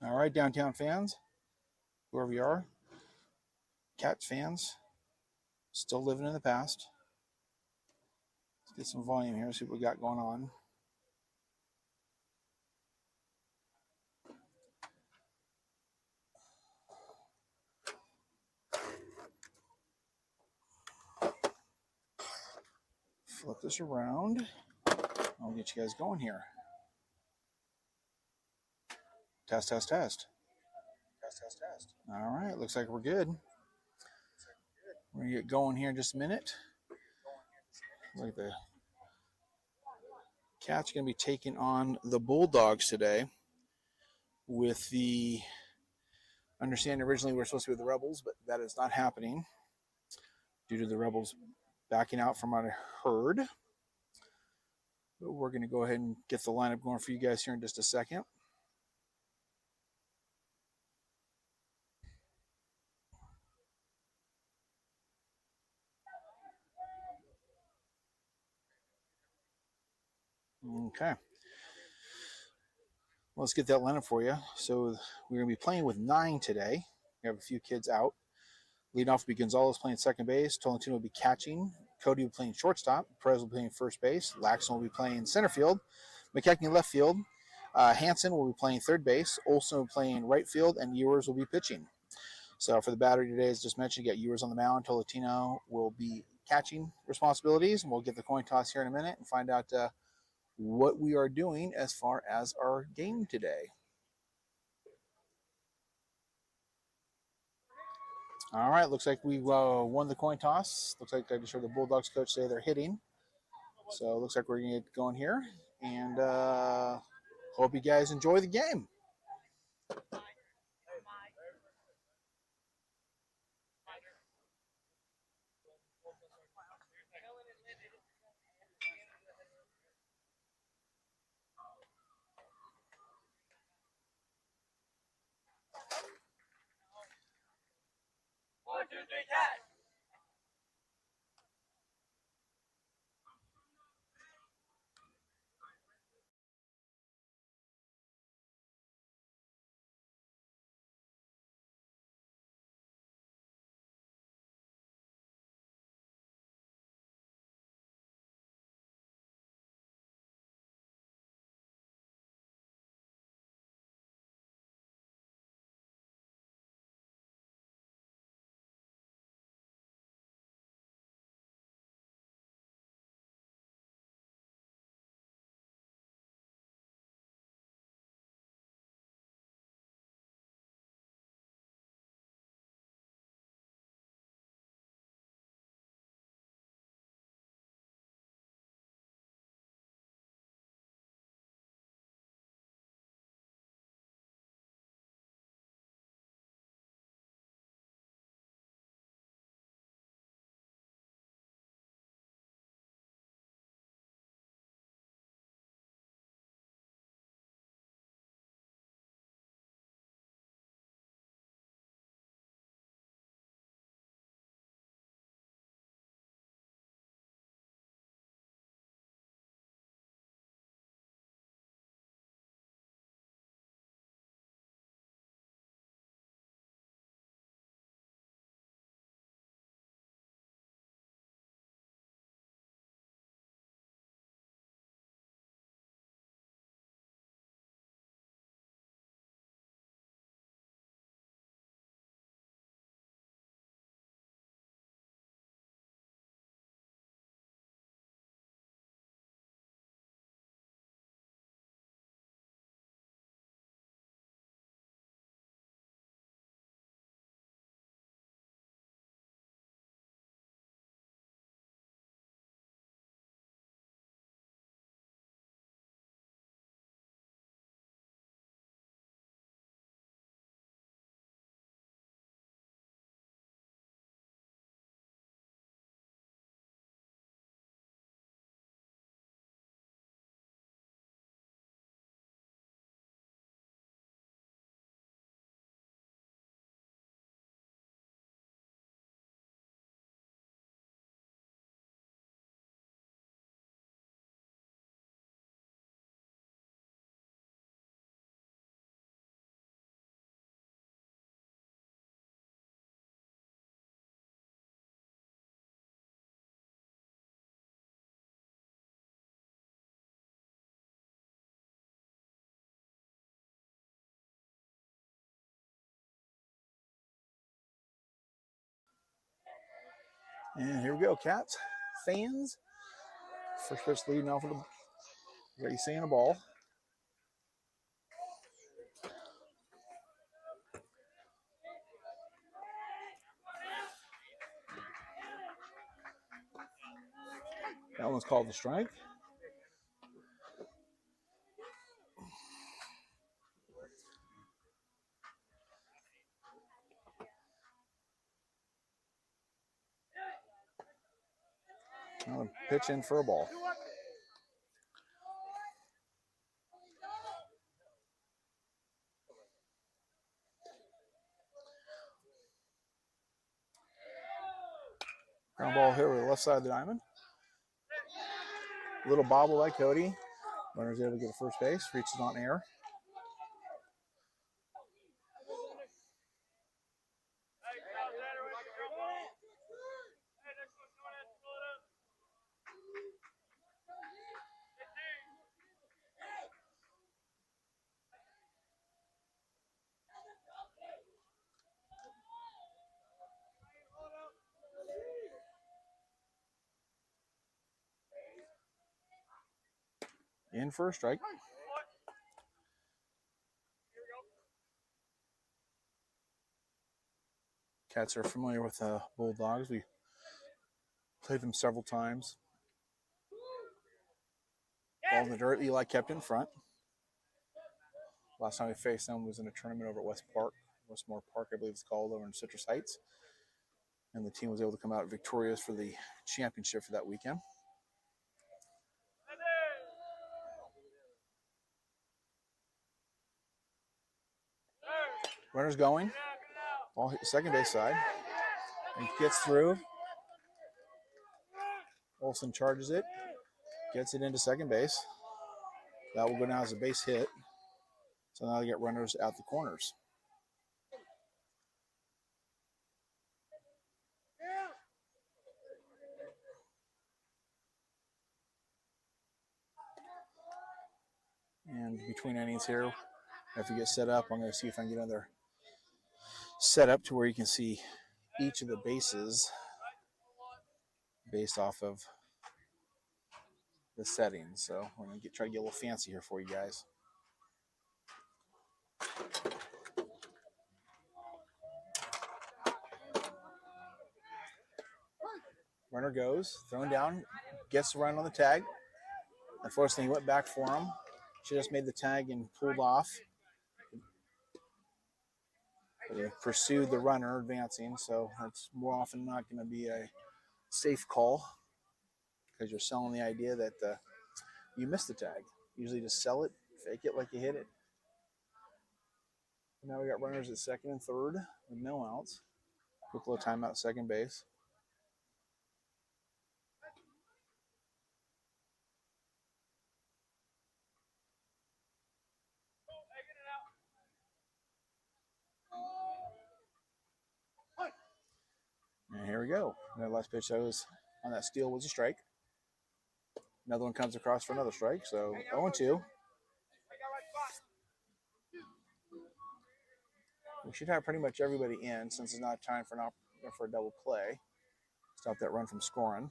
All right, downtown fans, whoever you are, Cats fans, still living in the past. Let's get some volume here, see what we got going on. Flip this around. I'll get you guys going here. Test, test, test. Test, test, test. All right, looks like we're good. We're going to get going here in just a minute. Like the Cats are going to be taking on the Bulldogs today with the understanding originally we were supposed to be with the Rebels, but that is not happening due to the Rebels backing out from our herd. But we're going to go ahead and get the lineup going for you guys here in just a second. Okay. Let's get that lineup for you. So we're going to be playing with 9 today. We have a few kids out. Leading off will be Gonzalez playing second base. Tolentino will be catching. Cody will be playing shortstop. Perez will be playing first base. Laxton will be playing center field. McKechnie left field. Hanson will be playing third base. Olson will be playing right field. And Ewers will be pitching. So for the battery today, as just mentioned, you got Ewers on the mound. Tolentino will be catching responsibilities. And we'll get the coin toss here in a minute and find out what we are doing as far as our game today. All right, looks like we've won the coin toss. Looks like I just heard the Bulldogs coach say they're hitting. So it looks like we're going to get going here. And hope you guys enjoy the game. One, two, three, catch. And here we go, Cats. Fans. First pitch leading off with a racing a ball. That one's called the strike. Now pitch in for a ball. Ground ball hit over the left side of the diamond. A little bobble by Cody. Runner's able to get to first base. Reaches on air. In for a strike. Cats are familiar with the Bulldogs. We played them several times. Ball in the dirt. Eli kept in front. Last time we faced them was in a tournament over at Westmore Park, I believe it's called, over in Citrus Heights. And the team was able to come out victorious for the championship for that weekend. Runner's going. Ball hit the second base side. And gets through. Olsen charges it. Gets it into second base. That will go down as a base hit. So now they get runners at the corners. And between innings here, if we get set up, I'm going to see if I can get another set up to where you can see each of the bases based off of the settings. So we're going to try to get a little fancy here for you guys. Runner goes, thrown down, gets the run on the tag. Unfortunately, he went back for him. She just made the tag and pulled off. But he pursued the runner advancing, so that's more often not going to be a safe call because you're selling the idea that you missed the tag. Usually just sell it, fake it like you hit it. Now we got runners at second and third with no outs. Quick little timeout at second base. And here we go. That last pitch that was on that steal was a strike. Another one comes across for another strike. So 0-2. We should have pretty much everybody in since it's not time for a double play. Stop that run from scoring.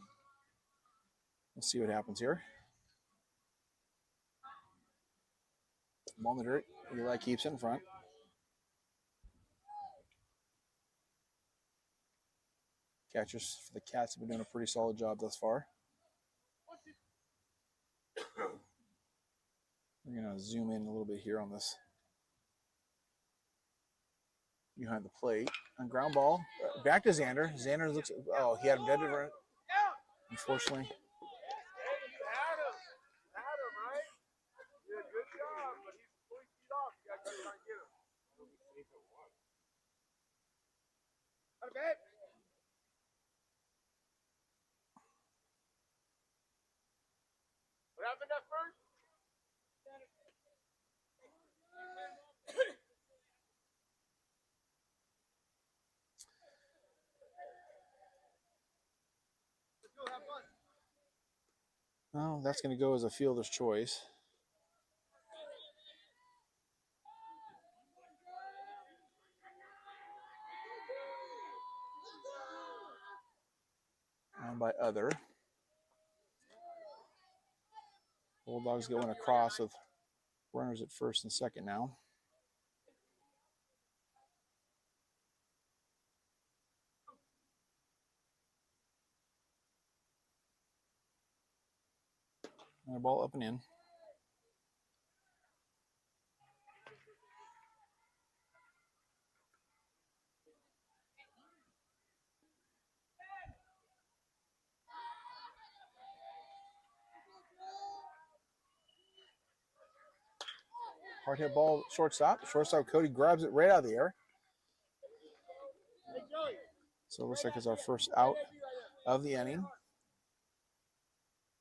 Let's see what happens here. Ball in the dirt. Eli keeps it in front. Catchers for the Cats have been doing a pretty solid job thus far. We're going to zoom in a little bit here on this behind the plate. On ground ball, back to Xander. Xander looks, he had him dead to run. Unfortunately. What happened at first? Well, that's going to go as a fielder's choice. by other. Bulldogs going across with runners at first and second now. Another ball up and in. Hard hit ball, shortstop. Shortstop Cody grabs it right out of the air. So it looks like it's our first out of the inning.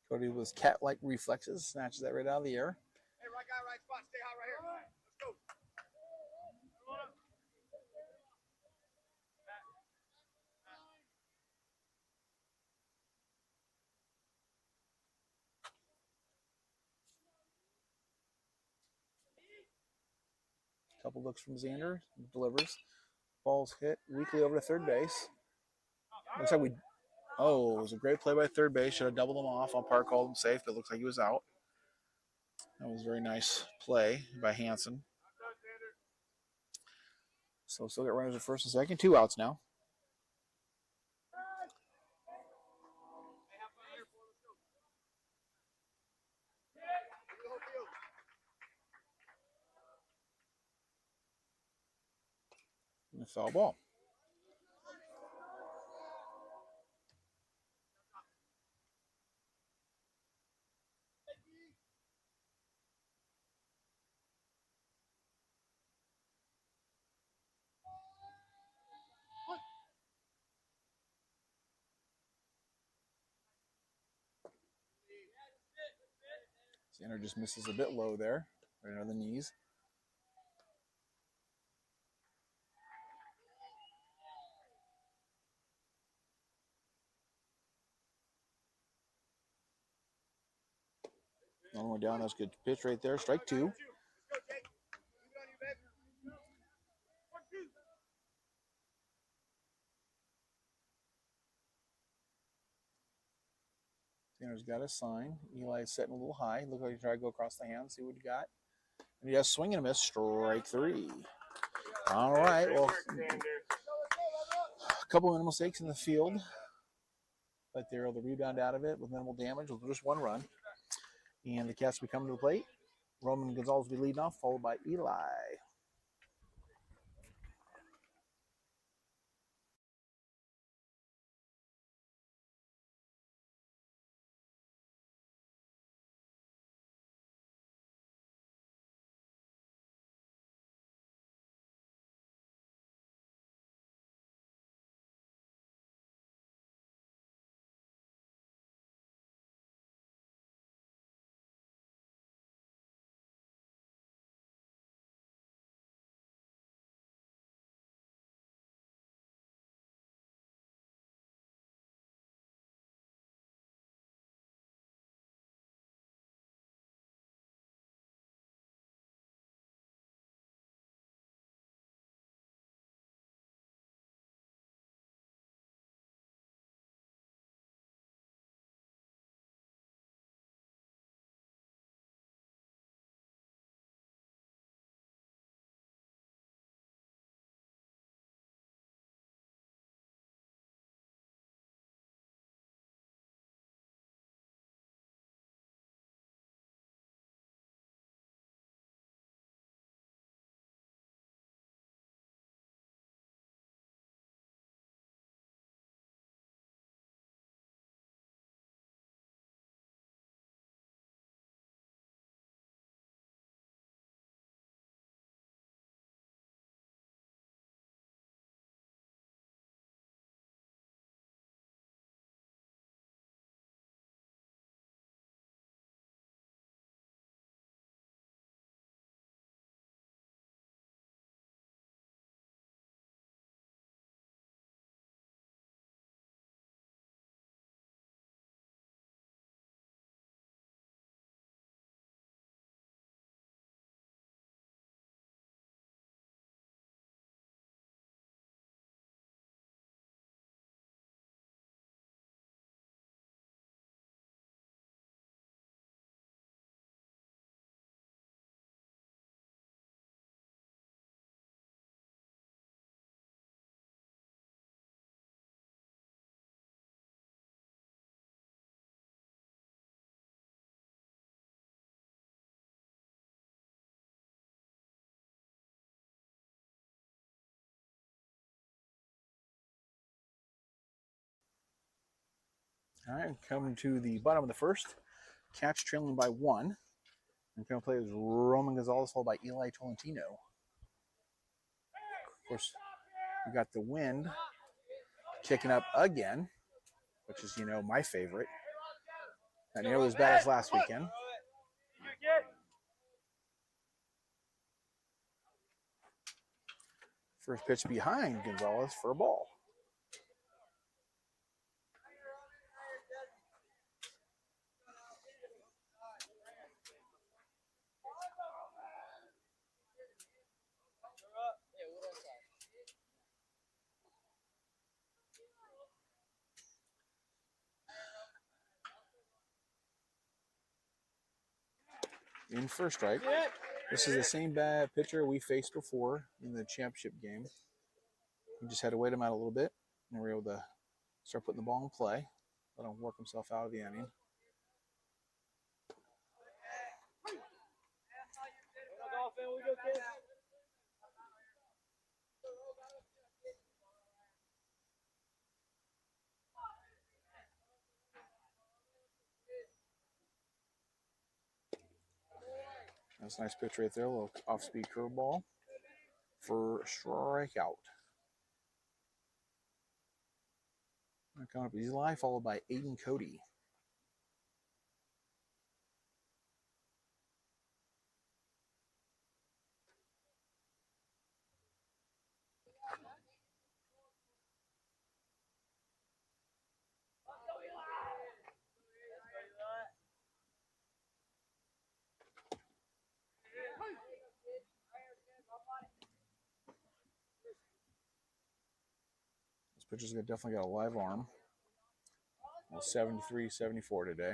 Cody with cat-like reflexes snatches that right out of the air. Hey, right guy, right spot. Stay hot right here. Let's go. Couple looks from Xander, delivers. Ball's hit weakly over to third base. Looks like it was a great play by third base. Should have doubled him off. Umpire called him safe, but it looks like he was out. That was a very nice play by Hansen. So still got runners at first and second. 2 outs now. And a foul ball. Xander just misses a bit low there, right under the knees. One more down. That's a good pitch right there. Strike 2. Let's go, Jake. Leave it on you, babe. 1, 2. Xander's got a sign. Eli's setting a little high. Look like he tried to go across the hand, see what he got. And he has swing and a miss. Strike 3. All right. Well, a couple of minimal mistakes in the field, but they're able to rebound out of it with minimal damage with just 1 run. And the Cats will be coming to the plate. Roman Gonzalez will be leading off, followed by Eli. All right, coming to the bottom of the first. Cats trailing by 1. And going to play is Roman Gonzalez, followed by Eli Tolentino. Of course, we got the wind kicking up again, which is, my favorite. Not nearly as bad as last weekend. First pitch behind Gonzalez for a ball. In first strike. This is the same bad pitcher we faced before in the championship game. We just had to wait him out a little bit, and we were able to start putting the ball in play, let him work himself out of the inning. That's a nice pitch right there, a little off-speed curveball for a strikeout. Coming up, Eli, followed by Aiden Cody. This pitcher's definitely got a live arm. 73, 74 today.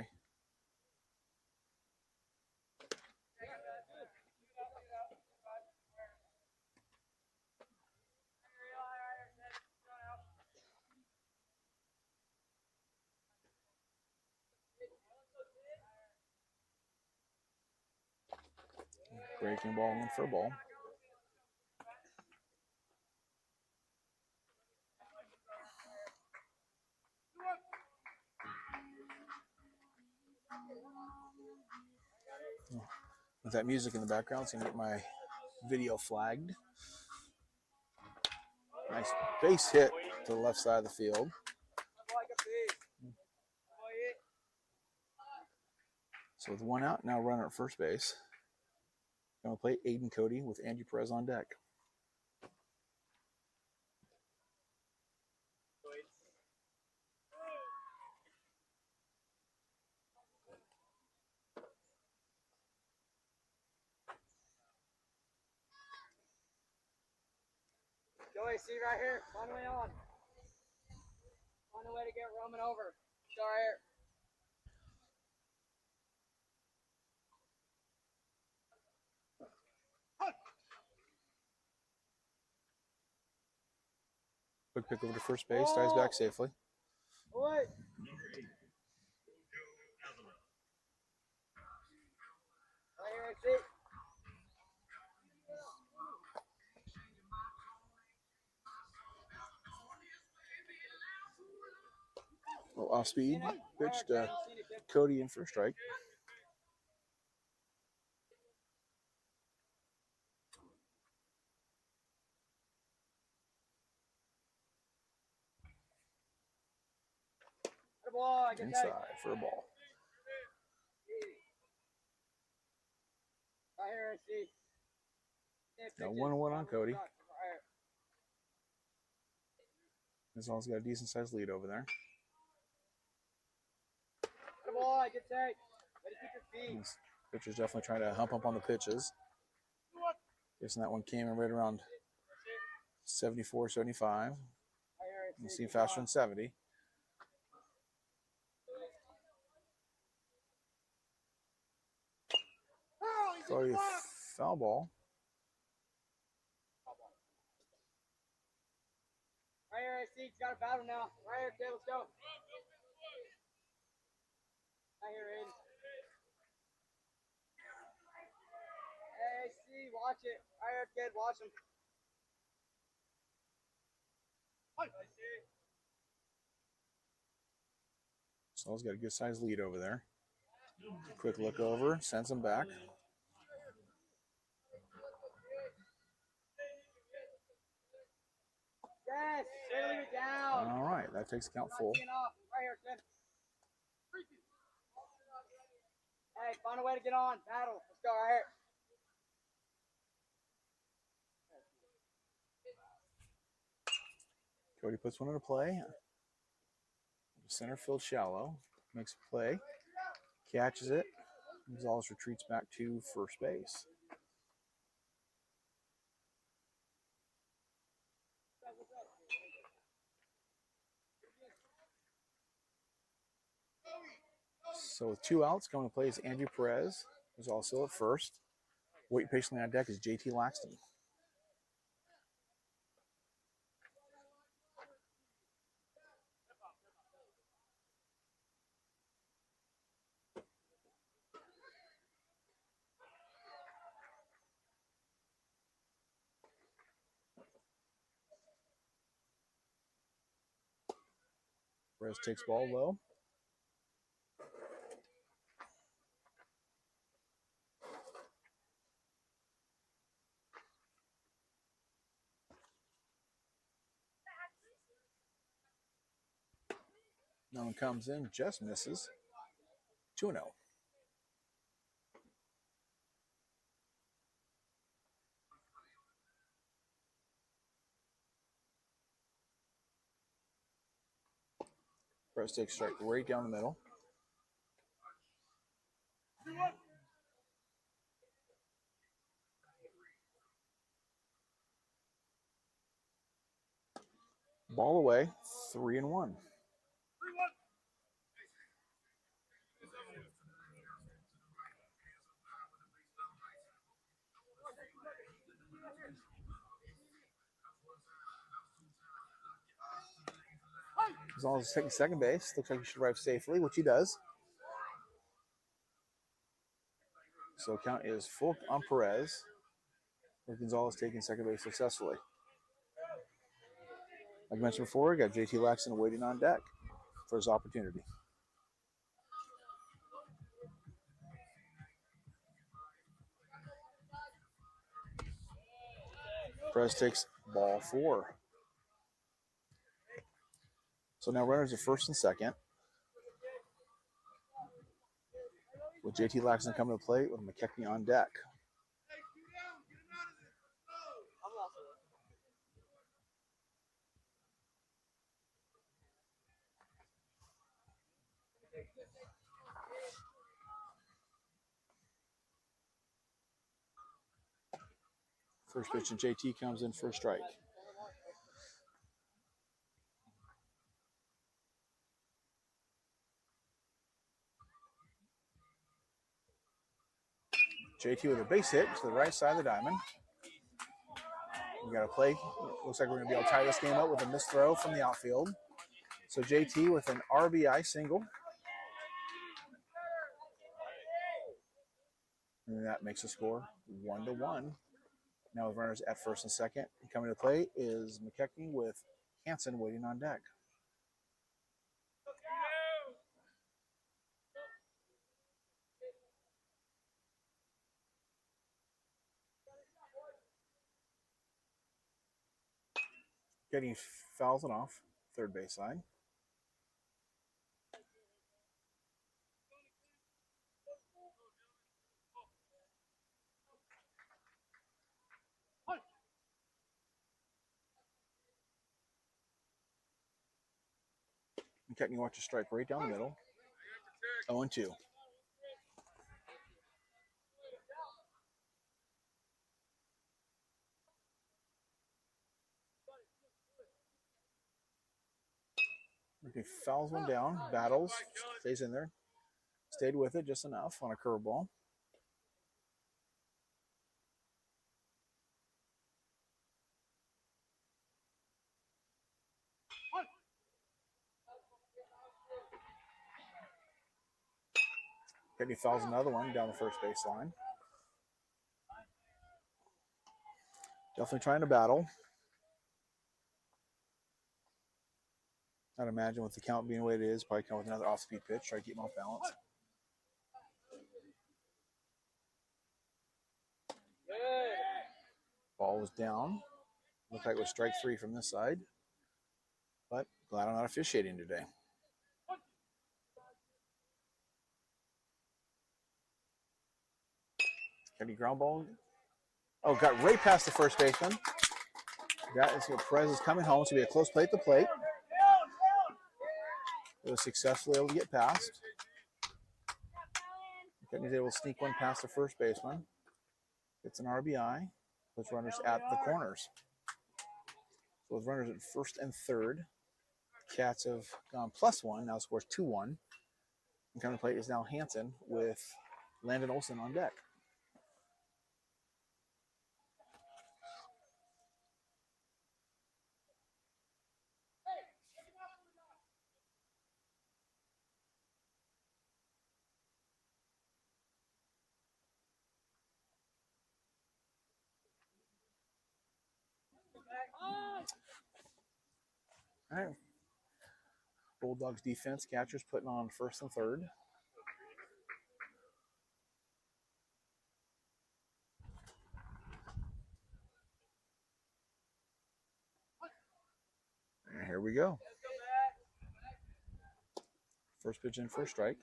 Breaking ball in for a ball. With that music in the background, so I can get my video flagged. Nice base hit to the left side of the field. So with 1 out, now runner at first base. Going to play Aiden Cody with Andy Perez on deck. Joey, see right here. Find a way on. Find a way to get Roman over. Start right here. Quick pick over to first base, ties back safely. Wait. Right here, I see. A little off speed pitch to Cody in for a strike. Inside for a ball. Right here, I see. Now 1-1 on Cody. He's also got a decent sized lead over there. I can take. Ready to keep your feet. This pitcher's definitely trying to hump up on the pitches. Guessing that one came in right around 74, 75. You see faster than 70. Cody, foul ball. Right here, I see. He's got a battle now. Right here, kid. Let's go. Right here, Aiden. Hey, see. Watch it. Right here, kid. Watch him. I see. Saul's got a good sized lead over there. Quick look over, sends him back. Yes, leave it down. All right, that takes count full. Right here, Tim. Hey, find a way to get on. Battle. Let's go right here. Cody puts one into play. Center field shallow. Makes a play. Catches it. Gonzalez retreats back to first base. So with 2 outs, coming to play is Andrew Perez, who's also at first. Waiting patiently on deck is JT Laxton. Perez takes ball low. No one comes in, just misses. 2-0. Perez takes strike right down the middle. Ball away, 3-1. Gonzalez is taking second base. Looks like he should arrive safely, which he does. So count is full on Perez, with Gonzalez taking second base successfully. Like I mentioned before, we got JT Laxton waiting on deck for his opportunity. Perez takes ball 4. So now runners at first and second, with JT Laxton coming to plate with McKechnie on deck. First pitch and JT comes in for a strike. JT with a base hit to the right side of the diamond. We got to play. Looks like we're going to be able to tie this game up with a missed throw from the outfield. So JT with an RBI single. And that makes the score 1-1. Now with runners at first and second. Coming to play is McKechnie with Hansen waiting on deck. Getting fouls it off, third base line. McKechnie watches strike right down the middle. 0-2. He fouls one down, battles, stays in there. Stayed with it just enough on a curveball. He fouls another one down the first base line. Definitely trying to battle. I'd imagine with the count being the way it is, probably come with another off-speed pitch, try to keep him off balance. Ball was down. Looked like it was strike 3 from this side. But glad I'm not officiating today. Any ground ball? Oh, got right past the first baseman. That is what Perez is coming home. So be a close play at the plate. It was successfully able to get past. He's able to sneak one past the first baseman. It's an RBI. Puts runners at the corners. So with runners at first and third, Cats have gone +1. Now scores 2-1. And coming to play is now Hansen with Landon Olson on deck. All right. Bulldogs defense, catchers putting on first and third. And here we go. First pitch in, first strike.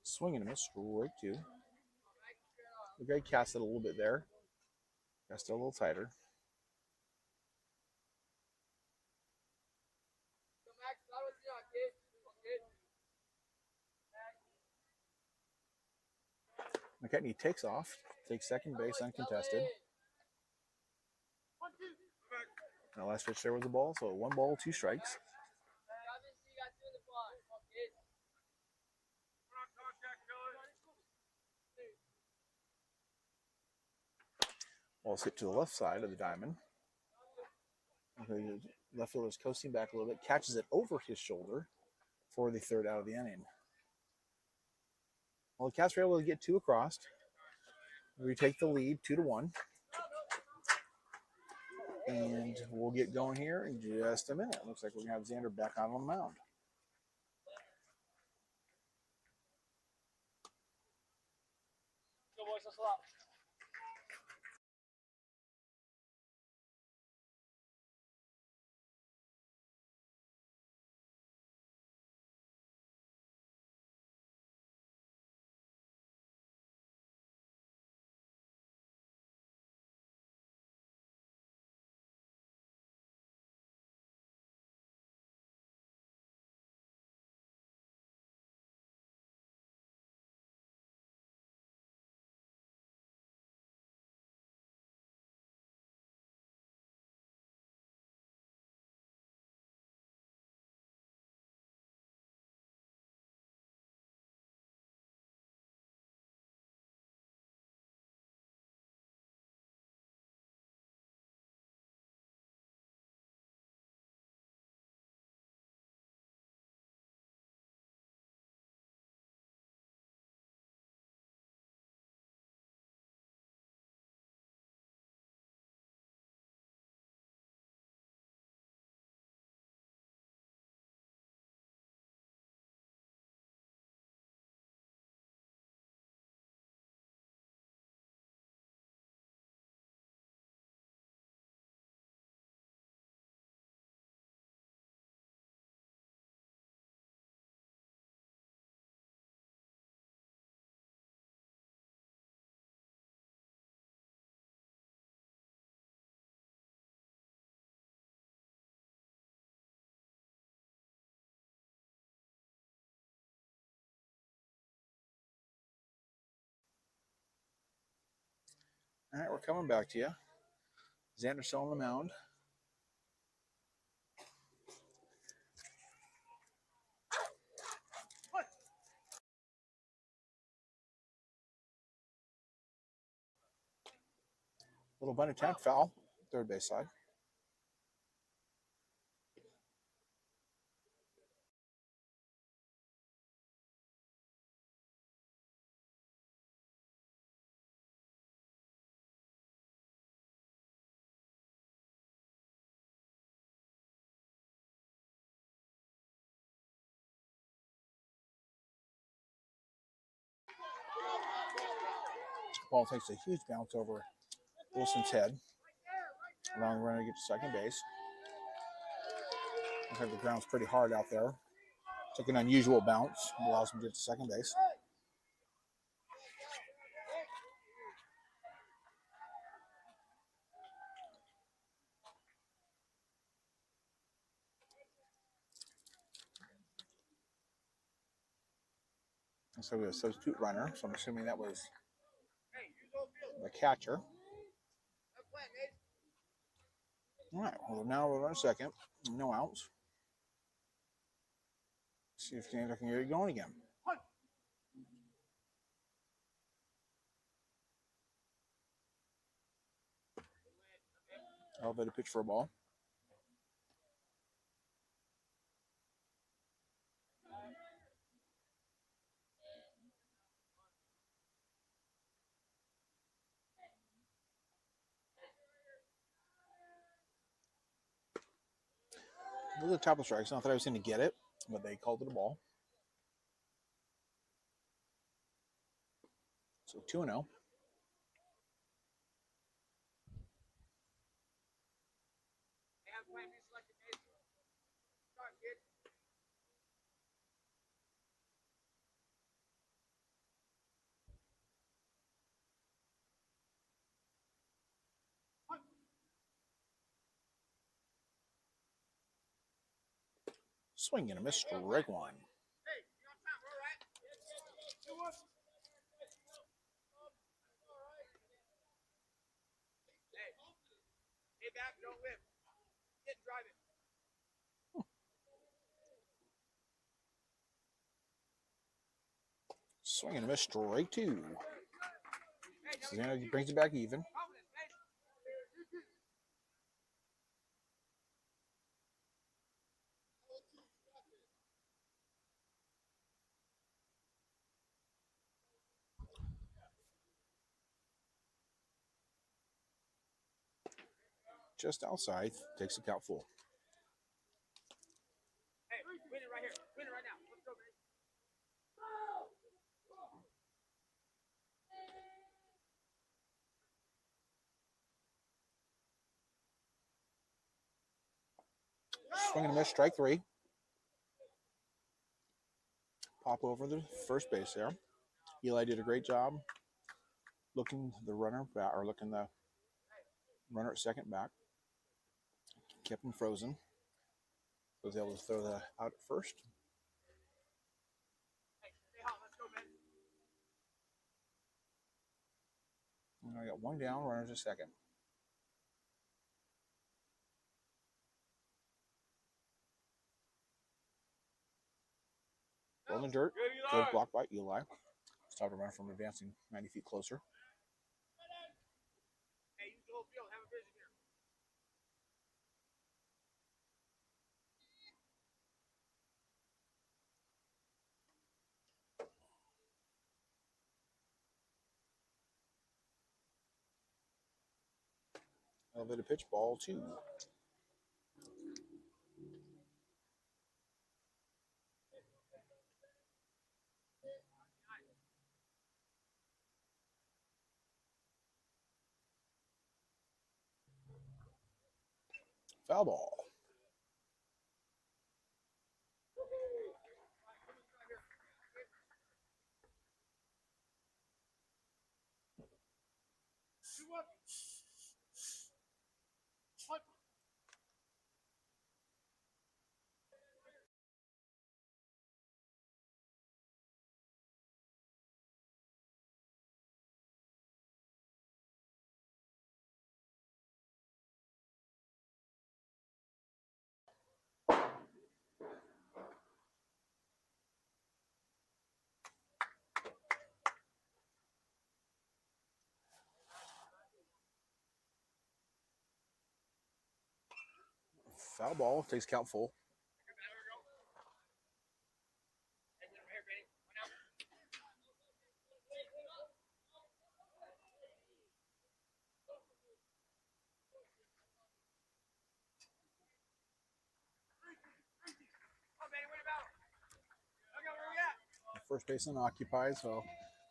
Swing and a miss, strike 2. The guy cast it a little bit there. Got still a little tighter. McKechnie takes off, takes second base uncontested. And the last pitch there was a ball, so 1 ball, 2 strikes. Ball's hit to the left side of the diamond. Left fielder's coasting back a little bit, catches it over his shoulder for the third out of the inning. Well, the Cats were able to get 2 across. We take the lead 2-1. And we'll get going here in just a minute. Looks like we're going to have Xander back out on the mound. Go, boys, let's swap. All right, we're coming back to you. Xander still on the mound. Little bunt attempt, foul, third base side. Ball takes a huge bounce over Wilson's head, allowing the runner to get to second base. Looks like the ground's pretty hard out there. Took an unusual bounce, allows him to get to second base. So we have a substitute runner, so I'm assuming that was the catcher. All right, well, now we're on second. No outs. See if James can get it going again. Elevated pitch for a ball. It was a top of the strike. Not that I was going to get it, but they called it a ball. So 2-0. Swing and a miss, strike one. Hey, back, don't whip. Get driving. Swing and a miss, strike two. Susanna brings it back even. Just outside, takes the count full. Hey, win it right here. Win it right now. Let's go, baby. Swing and a miss, strike three. Pop over the first base there. Eli did a great job looking the runner back, or looking the runner at second back. Kept him frozen. Was able to throw that out at first. Hey, stay hot. Let's go, man. And I got one down, runners at second. Roll in the dirt. Good block by Eli. Stopped the runner from advancing 90 feet closer. Hey, use the whole field. Have a vision here. Elevated pitch, ball two. Foul ball. Foul ball, takes count full. The first baseman occupied, so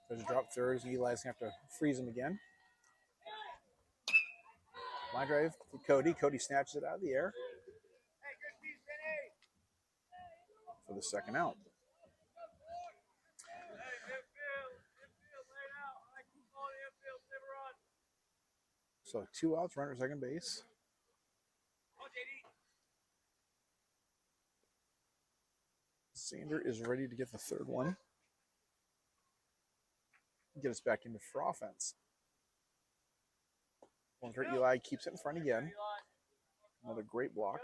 There's a drop thirds, and Eli's going to have to freeze him again. Line drive to Cody. Cody snatches it out of the air for the second out. So 2 outs, runner at second base. Sander is ready to get the third one. Get us back into for offense. One for Eli, keeps it in front again. Another great block.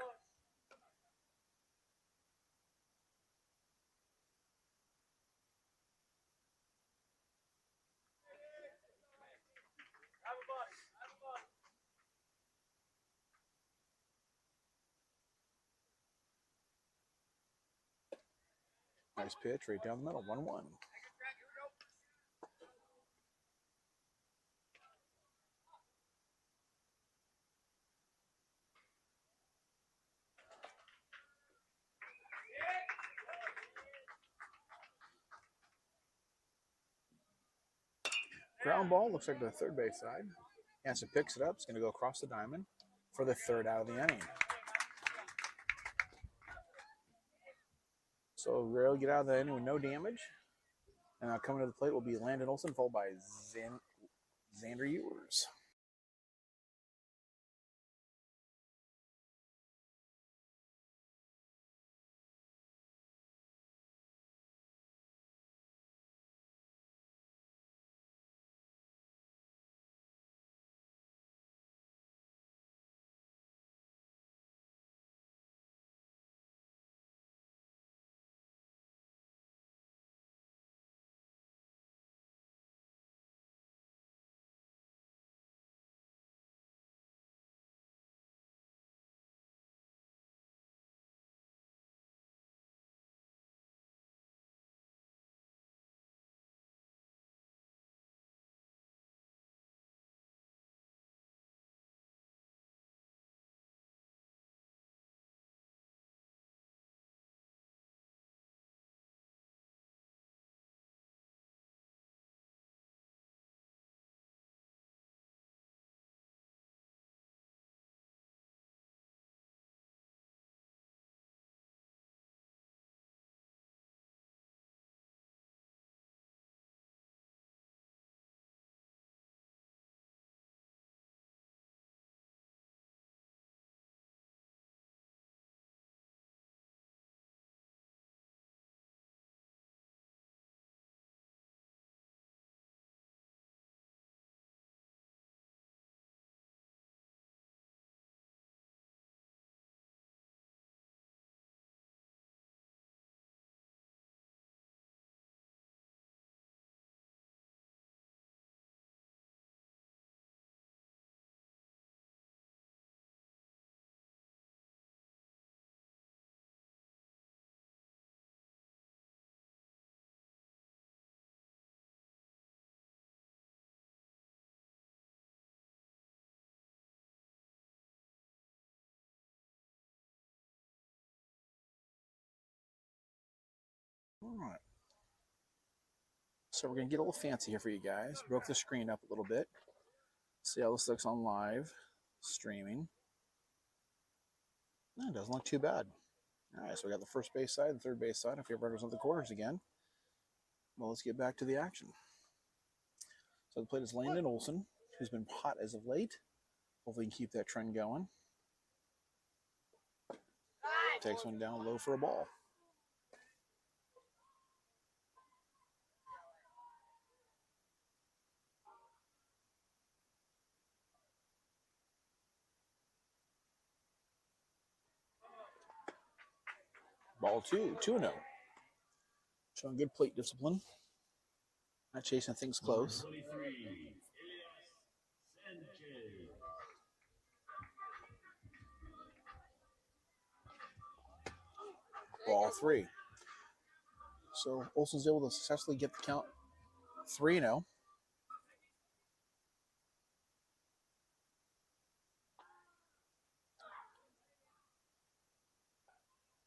Nice pitch right down the middle, 1-1. Ground ball, looks like the third base side. Hanson picks it up. It's going to go across the diamond for the third out of the inning. So Rail get out of the inning with no damage. And now coming to the plate will be Landon Olson, followed by Xander Ewers. All right. So we're going to get a little fancy here for you guys. Broke the screen up a little bit. See how this looks on live streaming. No, it doesn't look too bad. All right, so we got the first base side, the third base side. If we have runners on the corners again, well, let's get back to the action. So the plate is Landon Olson, who's been hot as of late. Hopefully, he can keep that trend going. Takes one down low for a ball. Ball 2-0. Showing good plate discipline. Not chasing things close. Ball 3. So Olson's able to successfully get the count 3-0.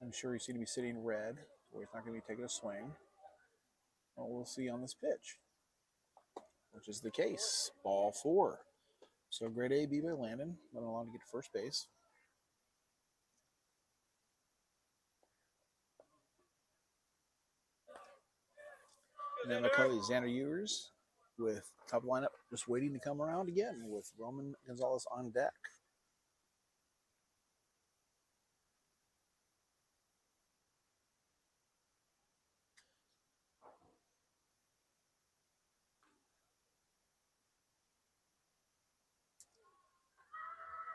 I'm sure he's going to be sitting red, so he's not going to be taking a swing. Well, we'll see on this pitch. which is the case. Ball 4. So grade A, B by Landon, not allowed to get to first base. And then McCully, Xander Ewers with top lineup just waiting to come around again with Roman Gonzalez on deck.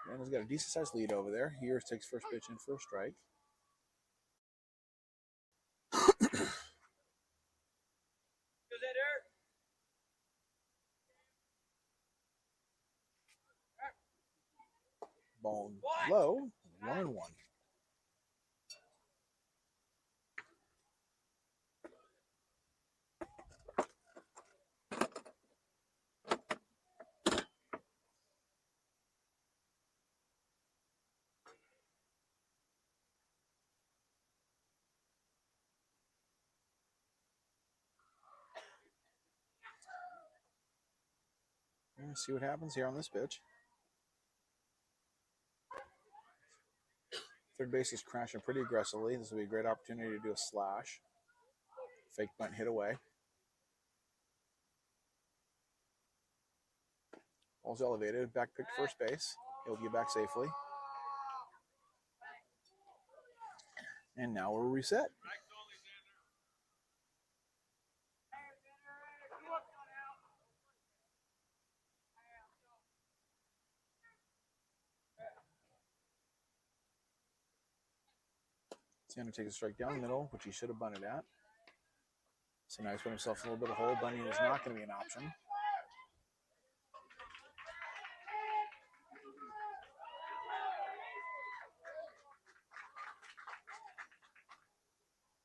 Landon's got a decent sized lead over there. Ewers takes first pitch in for a strike. Ball low, 1-1. Let's see what happens here on this pitch. Third base is crashing pretty aggressively. This will be a great opportunity to do a slash. Fake bunt hit away. Ball's elevated. Back pick to first base. He'll get back safely. And now we're reset. Xander takes a strike down the middle, which he should have bunted at. So now he's put himself in a little bit of hole. Bunting is not going to be an option.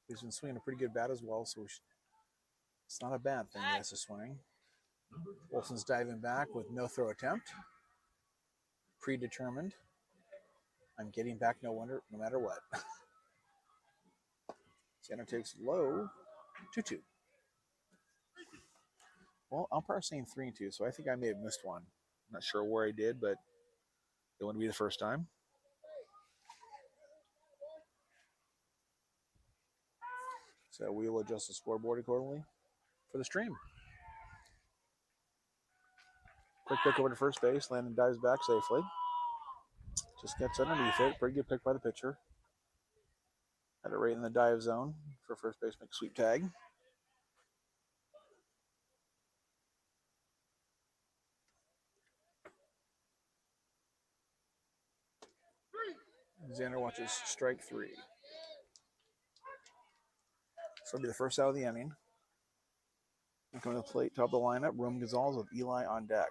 He's been swinging a pretty good bat as well, so it's not a bad thing he has to swing. Olson's diving back with no throw attempt. Predetermined. I'm getting back no matter what. Xander takes low, 2-2. Well, umpire's saying 3-2, so I think I may have missed one. I'm not sure where I did, but it wouldn't be the first time. So we will adjust the scoreboard accordingly for the stream. Quick pick over to first base. Landon dives back safely. Just gets underneath it. Pretty good pick by the pitcher. Had it right in the dive zone for first baseman sweep tag. Xander watches strike 3. So it'll be the first out of the inning. And coming to the plate, top of the lineup, Roman Gonzalez with Eli on deck.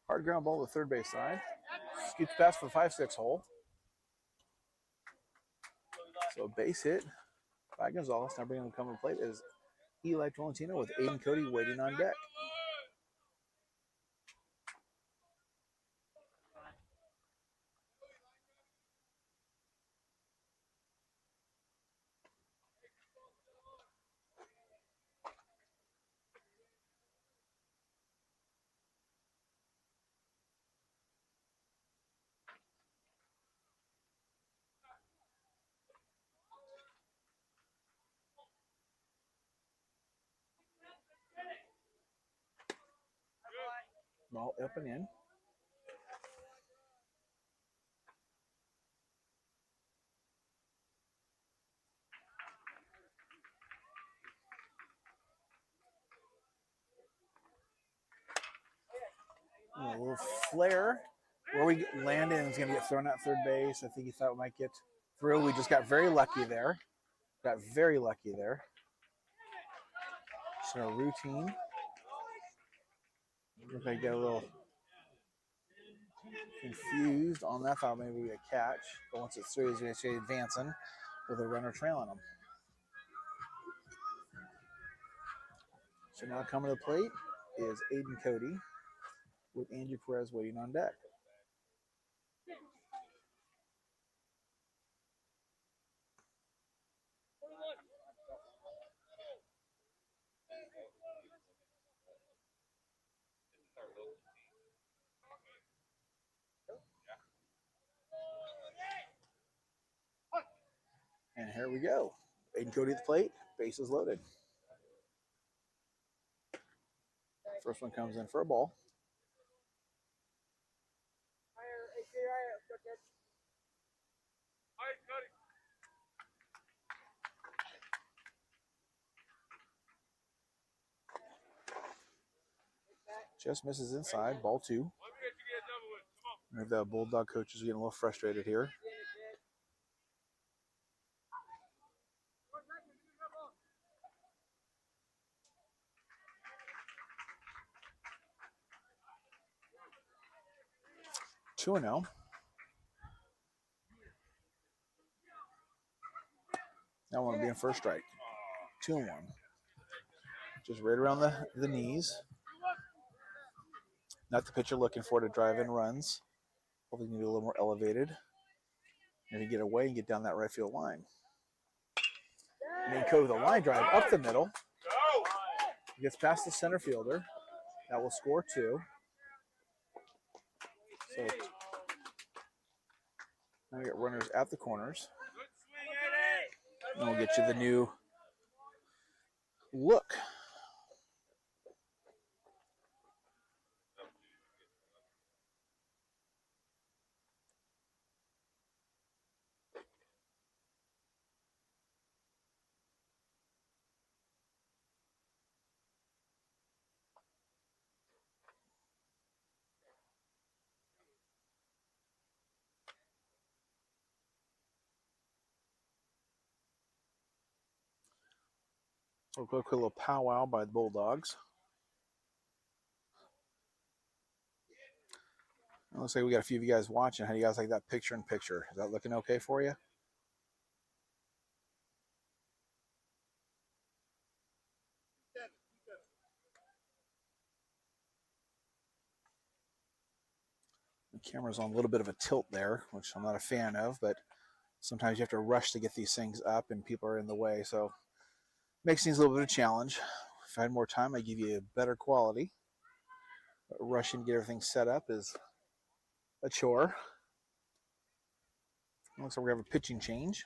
Hard ground ball to the third base side. Scoots past for the 5-6 hole. So base hit by Gonzalez. Now bringing him to come to the plate is Eli Tolentino with Aiden Cody waiting on deck. Ball up and in. A little flare. Where we land in is going to get thrown out third base. I think he thought we might get through. We just got very lucky there. So a routine. If I get a little confused on that, thought maybe a catch. But once it's through, he's going to stay advancing with a runner trailing him. So now coming to the plate is Aiden Cody with Andrew Perez waiting on deck. And here we go. Aiden Cody at the plate, bases loaded. First one comes in for a ball. Just misses inside, ball 2. Maybe the Bulldog coach is getting a little frustrated here. Two and 0. That one will be in first strike. 2 and 1. Just right around the knees. Not the pitcher looking for to drive in runs. Hopefully, he can be a little more elevated. Maybe get away and get down that right field line. And then Cody with a line drive up the middle. He gets past the center fielder. That will score 2. So now we get runners at the corners. And we'll get you the new look. We'll go a quick little powwow by the Bulldogs. It looks like we got a few of you guys watching. How do you guys like that picture-in-picture? Is that looking okay for you? The camera's on a little bit of a tilt there, which I'm not a fan of, but sometimes you have to rush to get these things up and people are in the way, so it makes things a little bit of a challenge. If I had more time, I'd give you a better quality. But rushing to get everything set up is a chore. Looks like we have a pitching change.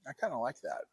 I kind of like that.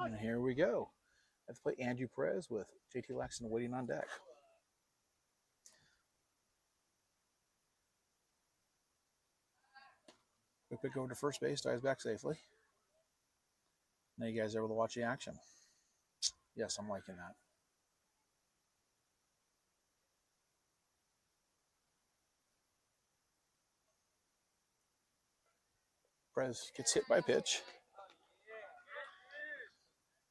And here we go. I have to play Andrew Perez with JT Laxton waiting on deck. Quick pick over to first base, dives back safely. Now you guys are able to watch the action. Yes, I'm liking that. Perez gets hit by pitch.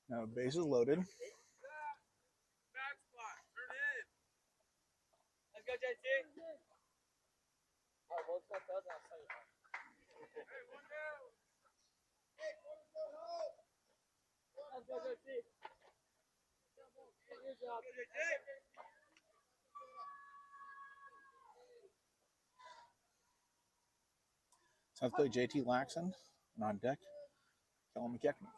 Now base is loaded. Let's go, JT. All right, well, let's go third and I'll tell you. Let's go, JT. Good job. So I have to play JT Laxton, and on deck, Kellen McKechnie.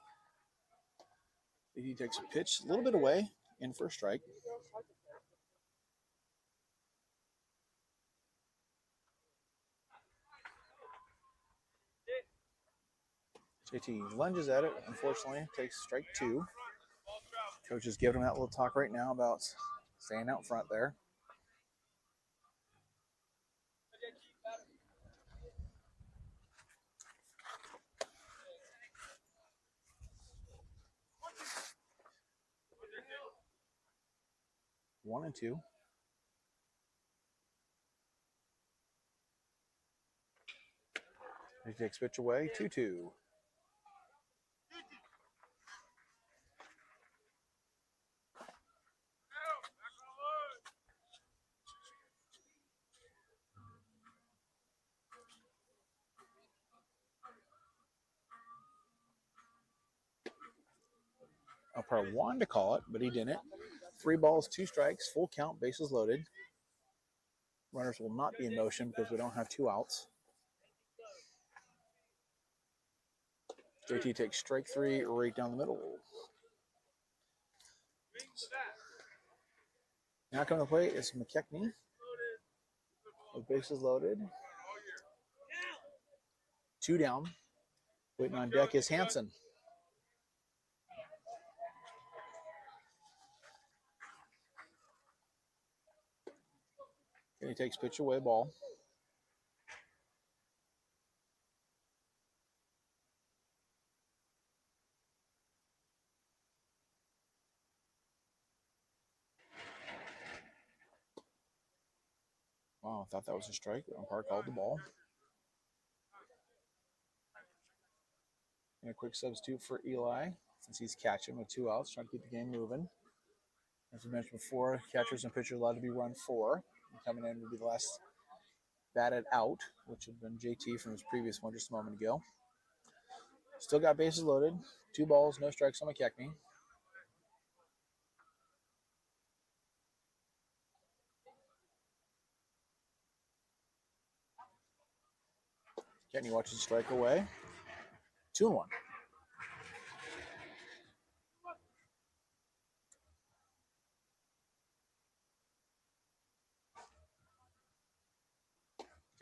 JT takes a pitch a little bit away, in for a strike. JT lunges at it, unfortunately, takes strike 2. Coach is giving him that little talk right now about staying out front there. One and 2. He takes pitch away, 2-2. Umpire wanted to call it, but he didn't. 3 balls, 2 strikes, full count, bases loaded. Runners will not be in motion because we don't have 2 outs. JT takes strike 3 right down the middle. Now coming to play is McKechnie. With bases loaded. 2 down. Waiting on deck is Hansen. And he takes pitch away, ball. Wow, I thought that was a strike. Umpire called the ball. And a quick substitute for Eli, since he's catching with 2 outs, trying to keep the game moving. As we mentioned before, catchers and pitchers allowed to be run 4. And coming in would be the last batted out, which had been JT from his previous one just a moment ago. Still got bases loaded. 2 balls, no strikes on McKechnie. McKechnie watches the strike away. 2-1.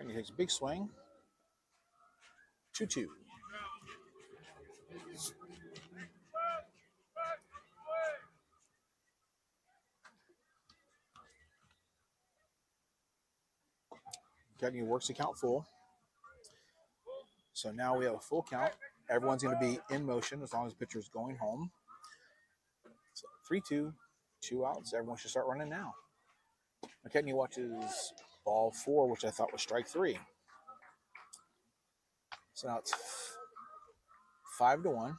McKechnie takes a big swing. 2-2. McKechnie works the count full. So now we have a full count. Everyone's going to be in motion as long as the pitcher is going home. So 3-2, 2 outs. Everyone should start running now. McKechnie watches ball 4, which I thought was strike 3. So now it's 5-1.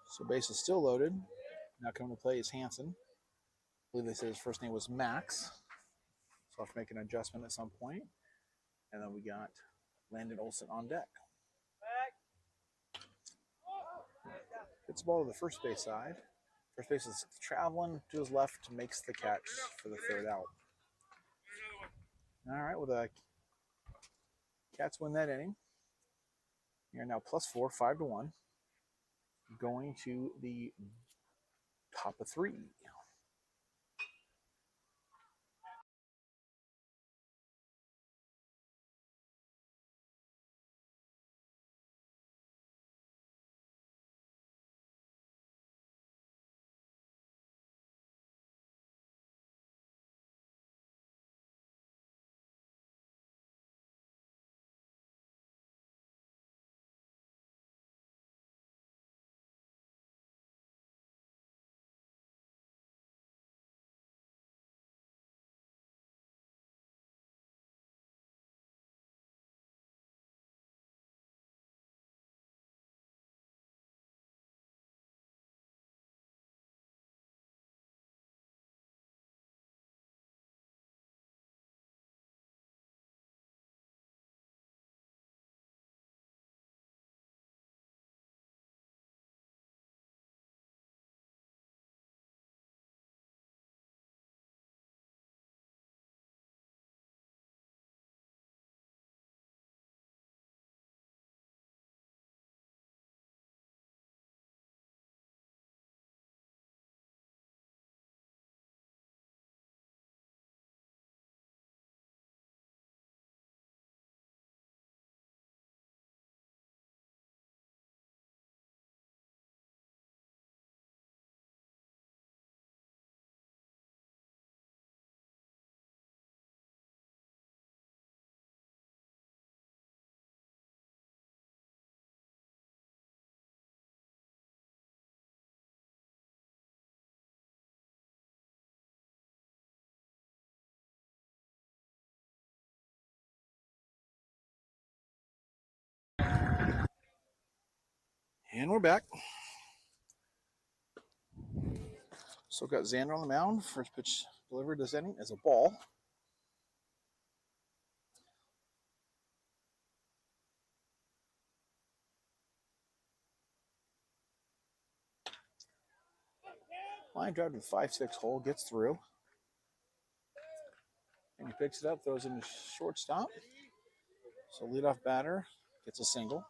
So base is still loaded. Now coming to play is Hansen. I believe they said his first name was Max. So I'll have to make an adjustment at some point. And then we got Landon Olson on deck. Gets the ball to the first base side. First base is traveling to his left, makes the catch for the 3rd out. All right, well, the Cats win that inning. You're now +4, 5-1. Going to the top of 3. And we're back. So got Xander on the mound. First pitch delivered this inning as a ball. Line drive to the 5-6 hole, gets through. And he picks it up, throws it in shortstop. So leadoff batter gets a single.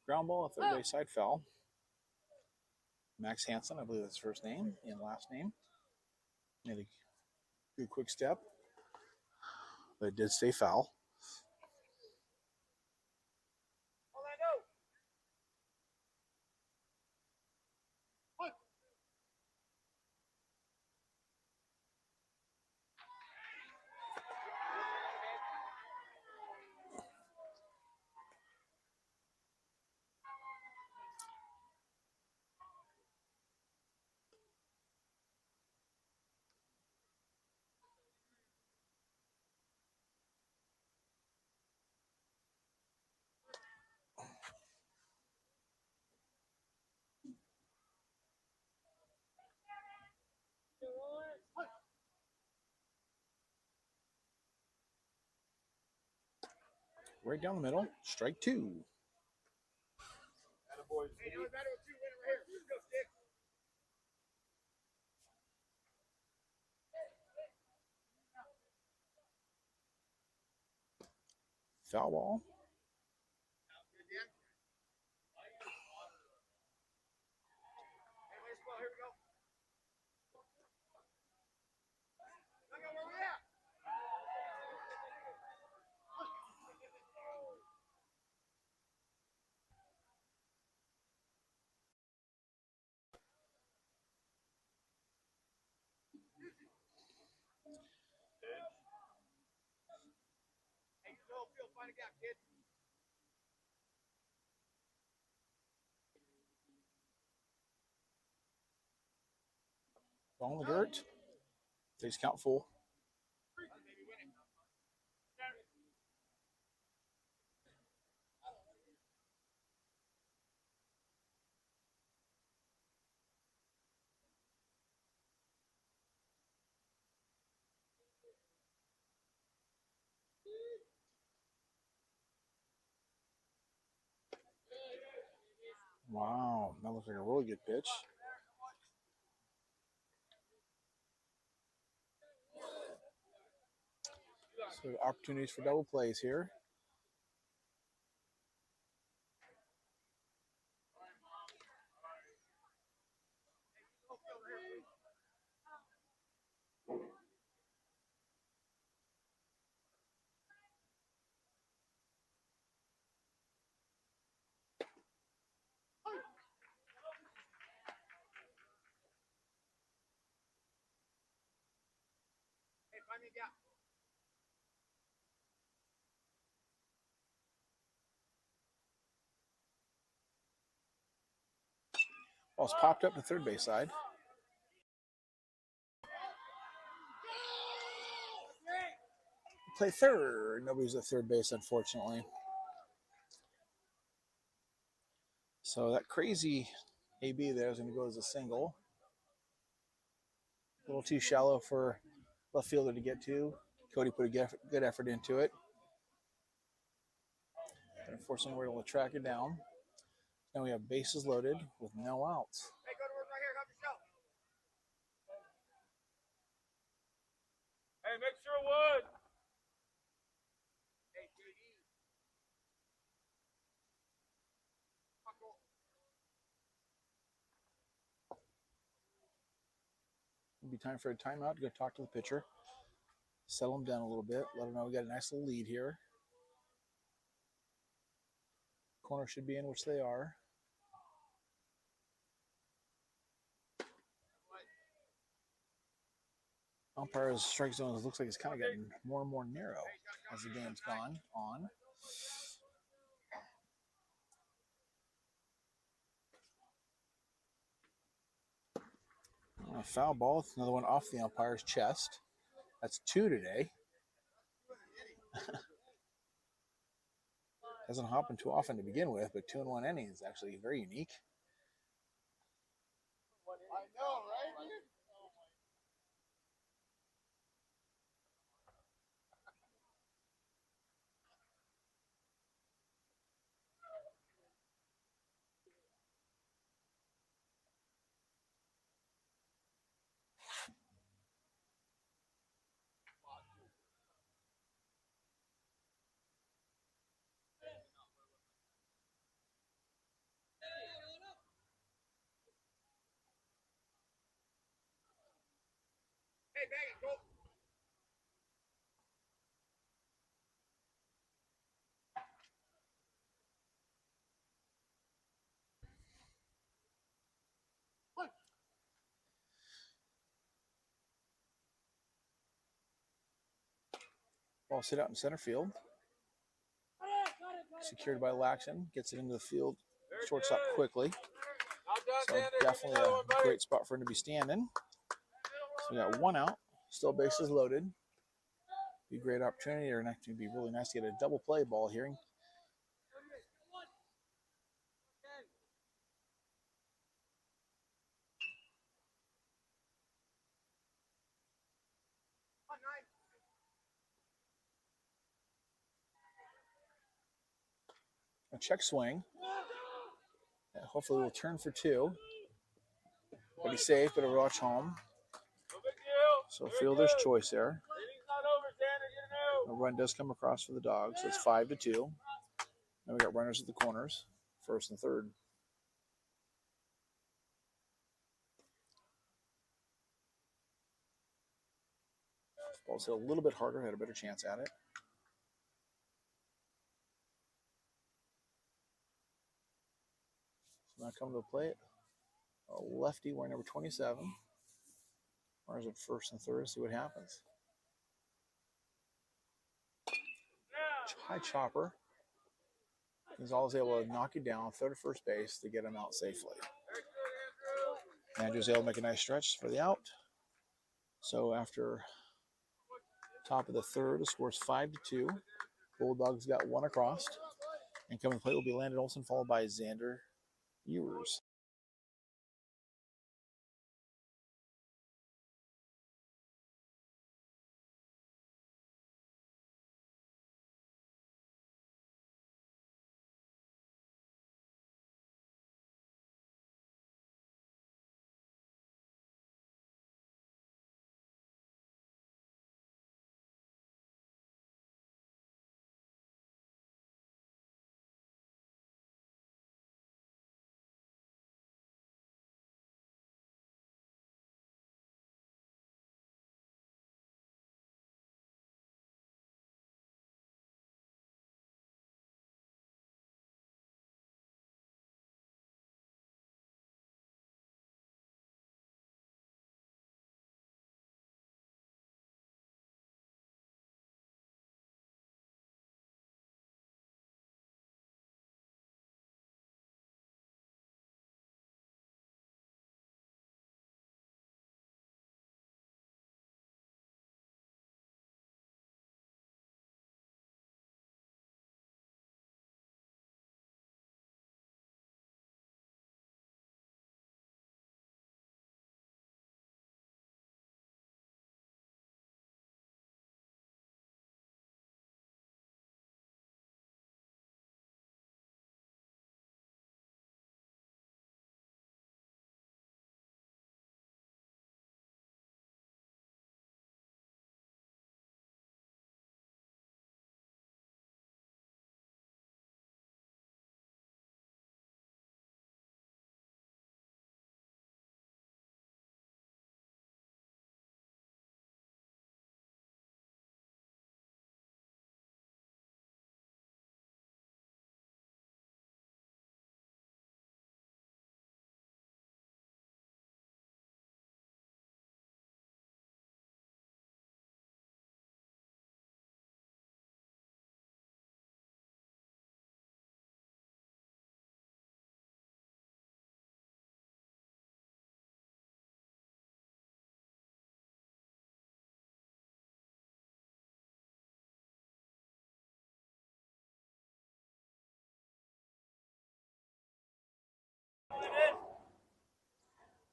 Ground ball, third base side foul. Max Hansen, I believe that's his first name and last name. Made a good quick step, but it did stay foul. Right down the middle, strike two. Hey, no matter what you win right here. Let's go, Stick. Foul ball. Good, Dan. Hey, let's go. Here we go. Look at where we at. Hey, use the whole field. Find a gap, kid. Ball in the dirt. Takes count full. Maybe win it. Wow, that looks like a really good pitch. So opportunities for double plays here. Hey, find me a gap. Ball's popped up to third base side. Play third. Nobody's at third base, unfortunately. So that crazy AB there is going to go as a single. A little too shallow for left fielder to get to. Cody put a good effort into it. And unfortunately, we're able to track it down. Now we have bases loaded with no outs. Hey, go to work right here. Help yourself. Hey, make sure wood. Hey, JD. It'll be time for a timeout to go talk to the pitcher. Settle him down a little bit. Let him know we got a nice little lead here. Corner should be in, which they are. Umpire's strike zone looks like it's kind of getting more and more narrow as the game's gone on. A foul ball, another one off the umpire's chest. That's 2 today. Doesn't happen too often to begin with, but 2 in 1 inning is actually very unique. I know, right? Hey, bag it, go. Ball hit out in center field. Secured by Laxon. Gets it into the field. Shortstop quickly. So definitely a great spot for him to be standing. So we got 1 out. Still bases loaded. Be a great opportunity, or next to be really nice to get a double play ball here. A check swing. Hopefully we'll turn for 2. But he's safe, but a rush home. So fielder's choice there. A run does come across for the Dogs. So it's 5-2. Now we got runners at the corners, first and third. Ball's hit a little bit harder, had a better chance at it. So now coming to the plate, a lefty wearing number 27. Runners at first and third, see what happens. High chopper. Gonzalez able to knock it down, throw to first base to get him out safely. Andrews able to make a nice stretch for the out. So after top of the third, the score's 5-2. Bulldogs got 1 across. And coming to play will be Landon Olson, followed by Xander Ewers.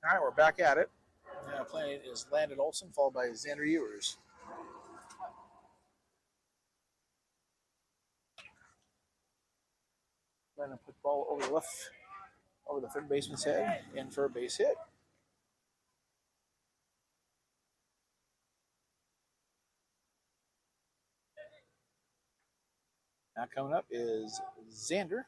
All right, we're back at it. Playing is Landon Olson, followed by Xander Ewers. Landon put the ball over the third baseman's head, in for a base hit. Now coming up is Xander.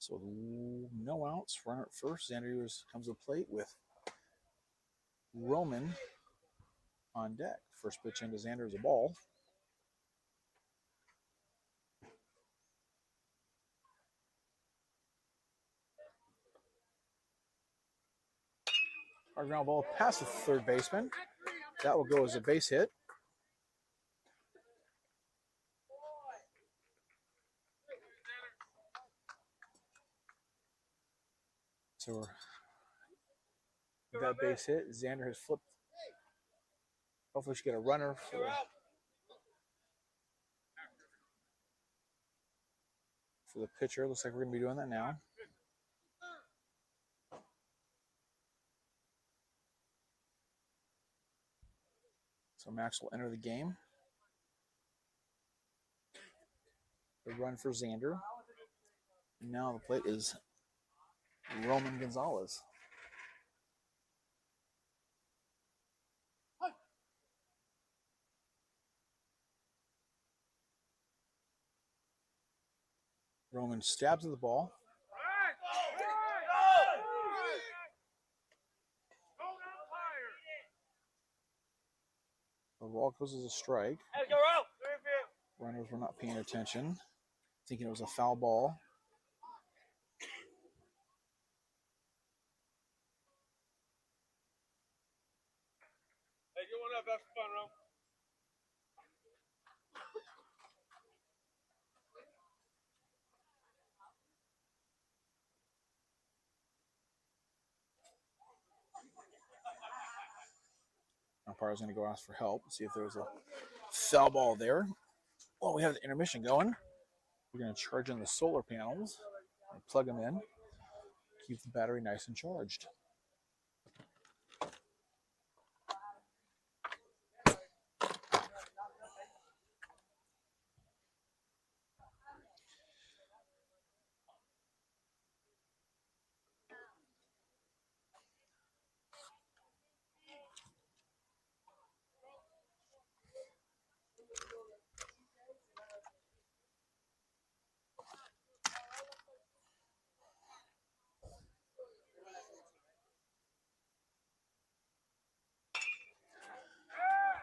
So no outs, runner at first. Xander Ewers comes to the plate with Roman on deck. First pitch into Xander is a ball. Hard ground ball past the third baseman. That will go as a base hit. So that base hit, Xander has flipped. Hopefully she get a runner for the pitcher. Looks like we're going to be doing that now. So Max will enter the game. The run for Xander. And now the plate is Roman Gonzalez. Roman stabs at the ball. The ball goes as a strike. Runners were not paying attention, thinking it was a foul ball. Hey, get one up. That's fun, Ro. Umpire is going to go ask for help, see if there was a foul ball there. Well, we have the intermission going. We're going to charge in the solar panels and plug them in. Keep the battery nice and charged.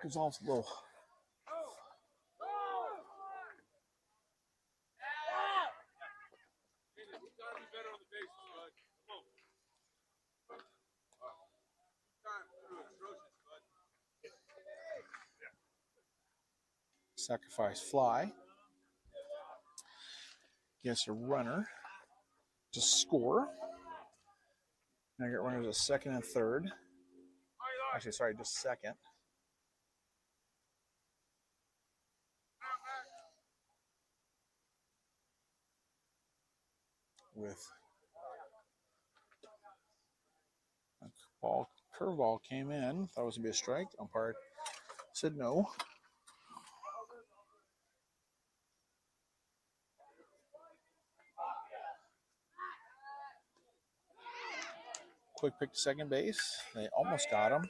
Gonzalez a little. Sacrifice fly. Gets a runner to score. Now I get runners at second and third. Actually, sorry, just second. With a curveball came in. Thought it was going to be a strike. Umpire said no. Quick pick to second base. They almost got him.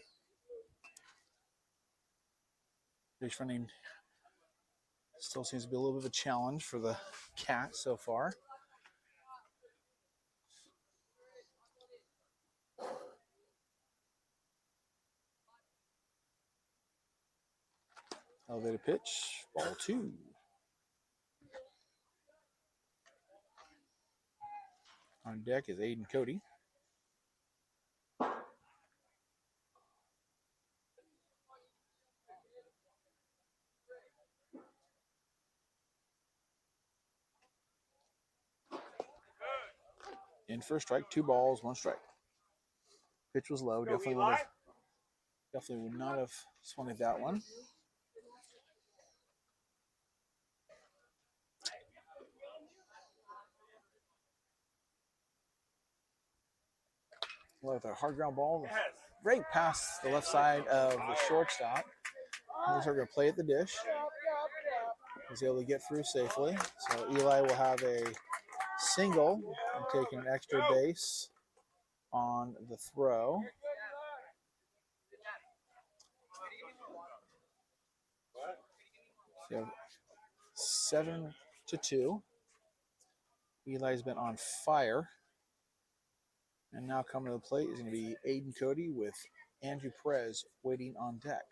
Base running still seems to be a little bit of a challenge for the Cats so far. Elevated pitch, ball 2. On deck is Aiden Cody. In for a strike, 2 balls, 1 strike. Pitch was low. Definitely would not have swung at that one. With a hard ground ball, right past the left side of the shortstop. He's going to play at the dish. He's able to get through safely. So Eli will have a single and take an extra base on the throw. So 7-2. Eli's been on fire. And now coming to the plate is going to be Aiden Cody with Andrew Perez waiting on deck.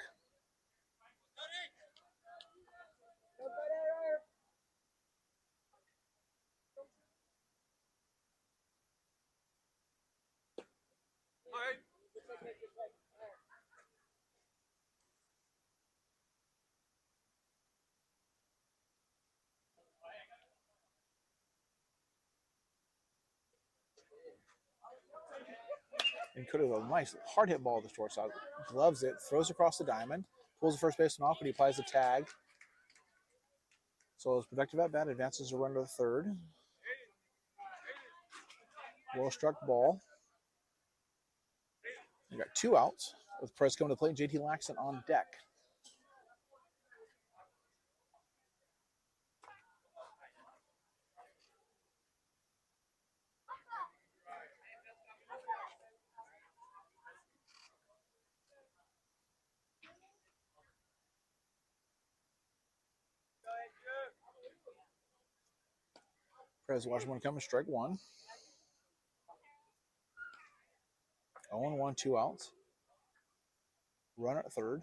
And Cody with a nice hard hit ball at the shortstop. Gloves it, throws across the diamond, pulls the first baseman off, but he applies the tag. So it's productive at bat, advances a run to the third. Well struck ball. We got 2 outs with Perez coming to play and JT Laxton on deck. Perez watching one coming, strike 1. 0-1, 2 outs. Runner at third.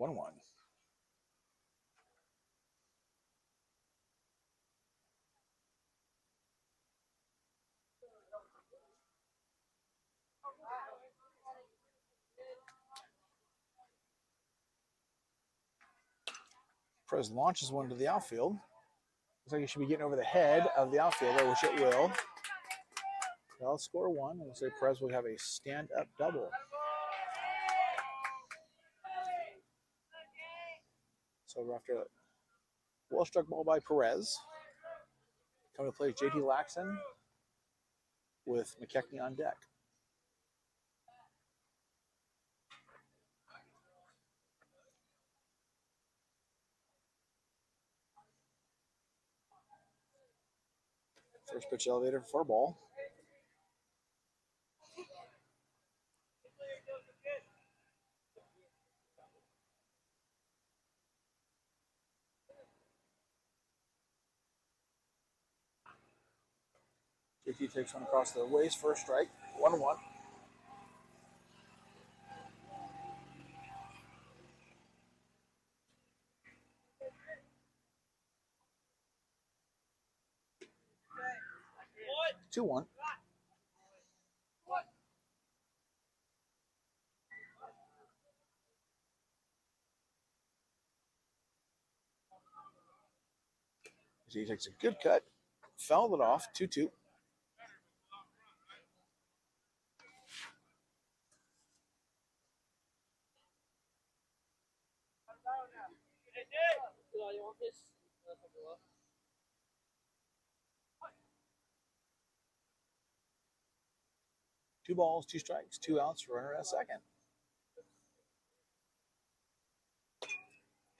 1-1. Perez launches one to the outfield. Looks like he should be getting over the head of the outfielder, which it will. They'll score 1, and we'll say Perez will have a stand-up double. So after a well-struck ball by Perez, coming to play JT Laxton with McKechnie on deck. First pitch elevator for a ball. JT takes one across the waist for a strike. 1-1. What? 2-1. JT takes a good cut. Fouled it off. 2-2. Two balls, 2 strikes, 2 outs, runner at second.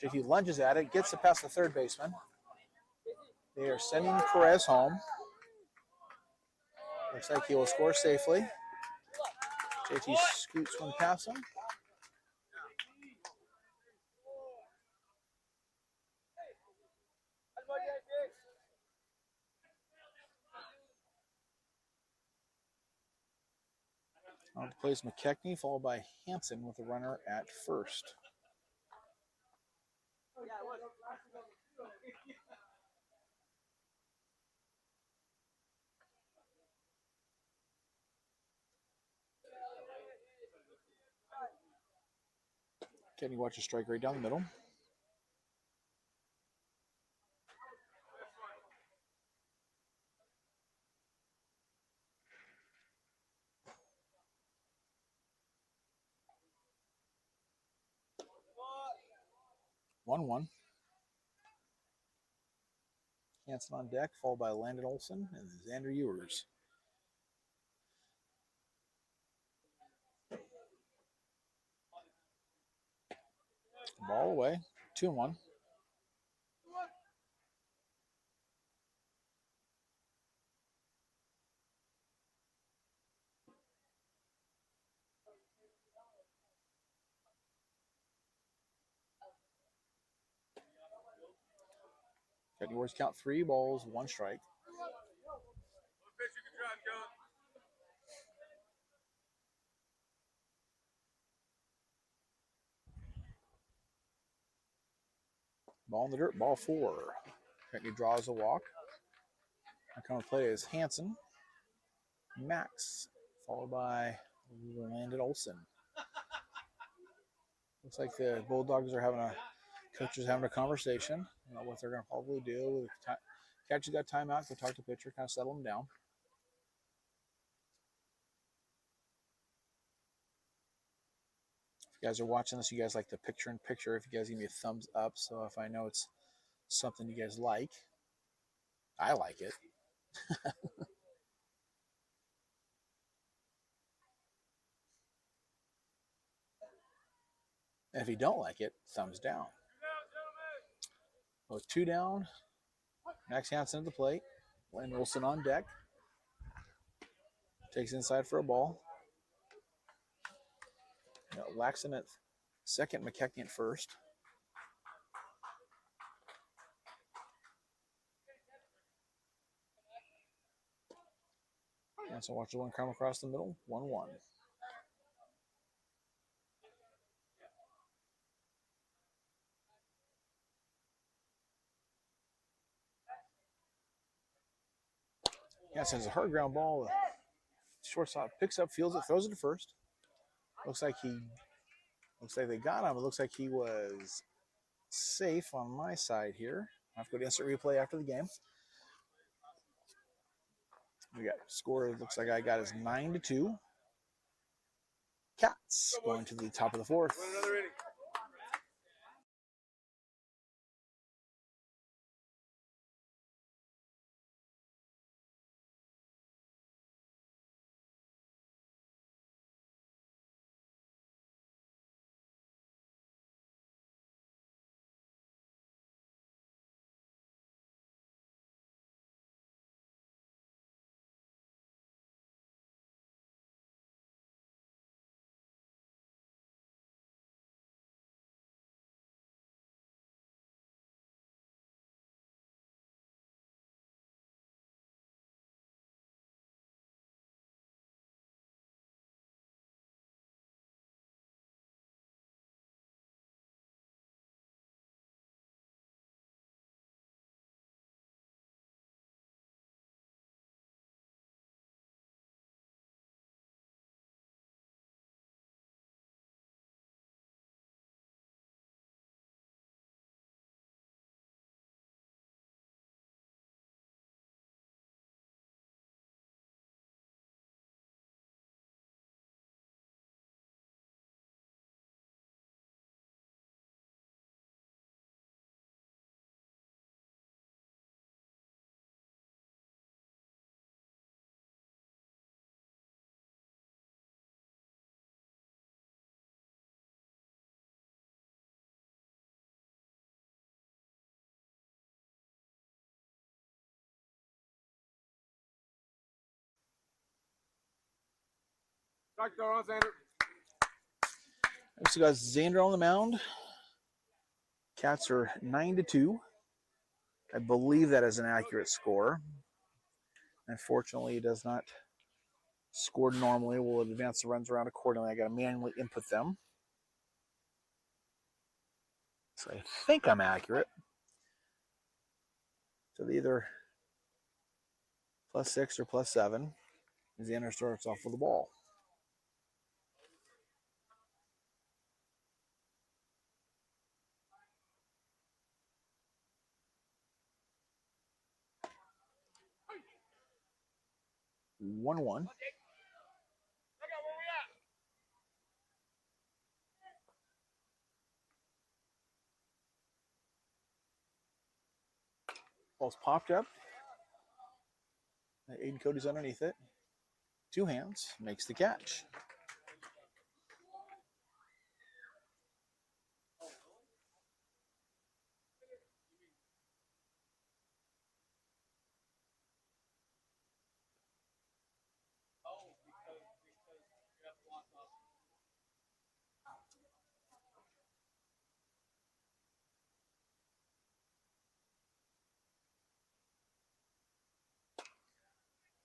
JT lunges at it, gets it past the third baseman. They are sending Perez home. Looks like he will score safely. JT scoots one past him. On to plays McKechnie, followed by Hansen with a runner at first. Kenny watches strike right down the middle. 1-1. Hansen on deck, followed by Landon Olson and Xander Ewers. Ball away, 2-1. Got Ewers count 3 balls, 1 strike. Ball in the dirt, ball 4. Currently draws a walk. Our coming play is Hansen, Max, followed by Landon Olson. Looks like the Bulldogs are coaches having a conversation about what they're going to probably do. Catcher's got timeout, go talk to pitcher, kind of settle him down. If you guys are watching this, you guys like the picture-in-picture. If you guys give me a thumbs up, so if I know it's something you guys like. I like it. And if you don't like it, thumbs down. With 2 down, Max Hansen at the plate. Landon Olson on deck. Takes inside for a ball. Laxton at second, McKechnie at first. And so watch the one come across the middle, 1-1. Yeah, so it's a hard ground ball. Shortstop picks up, fields it, throws it to first. Looks like they got him. It looks like he was safe on my side here. I have to go to instant replay after the game. We got score. Looks like I got is 9-2. Cats going to the top of the 4th. So we got Xander on the mound. Cats are 9-2. I believe that is an accurate score. Unfortunately, it does not score normally. We'll advance the runs around accordingly. I got to manually input them. So I think I'm accurate. So either +6 or +7. Xander starts off with the ball. One. Ball's popped up. Aiden Cody's underneath it. Two hands, makes the catch.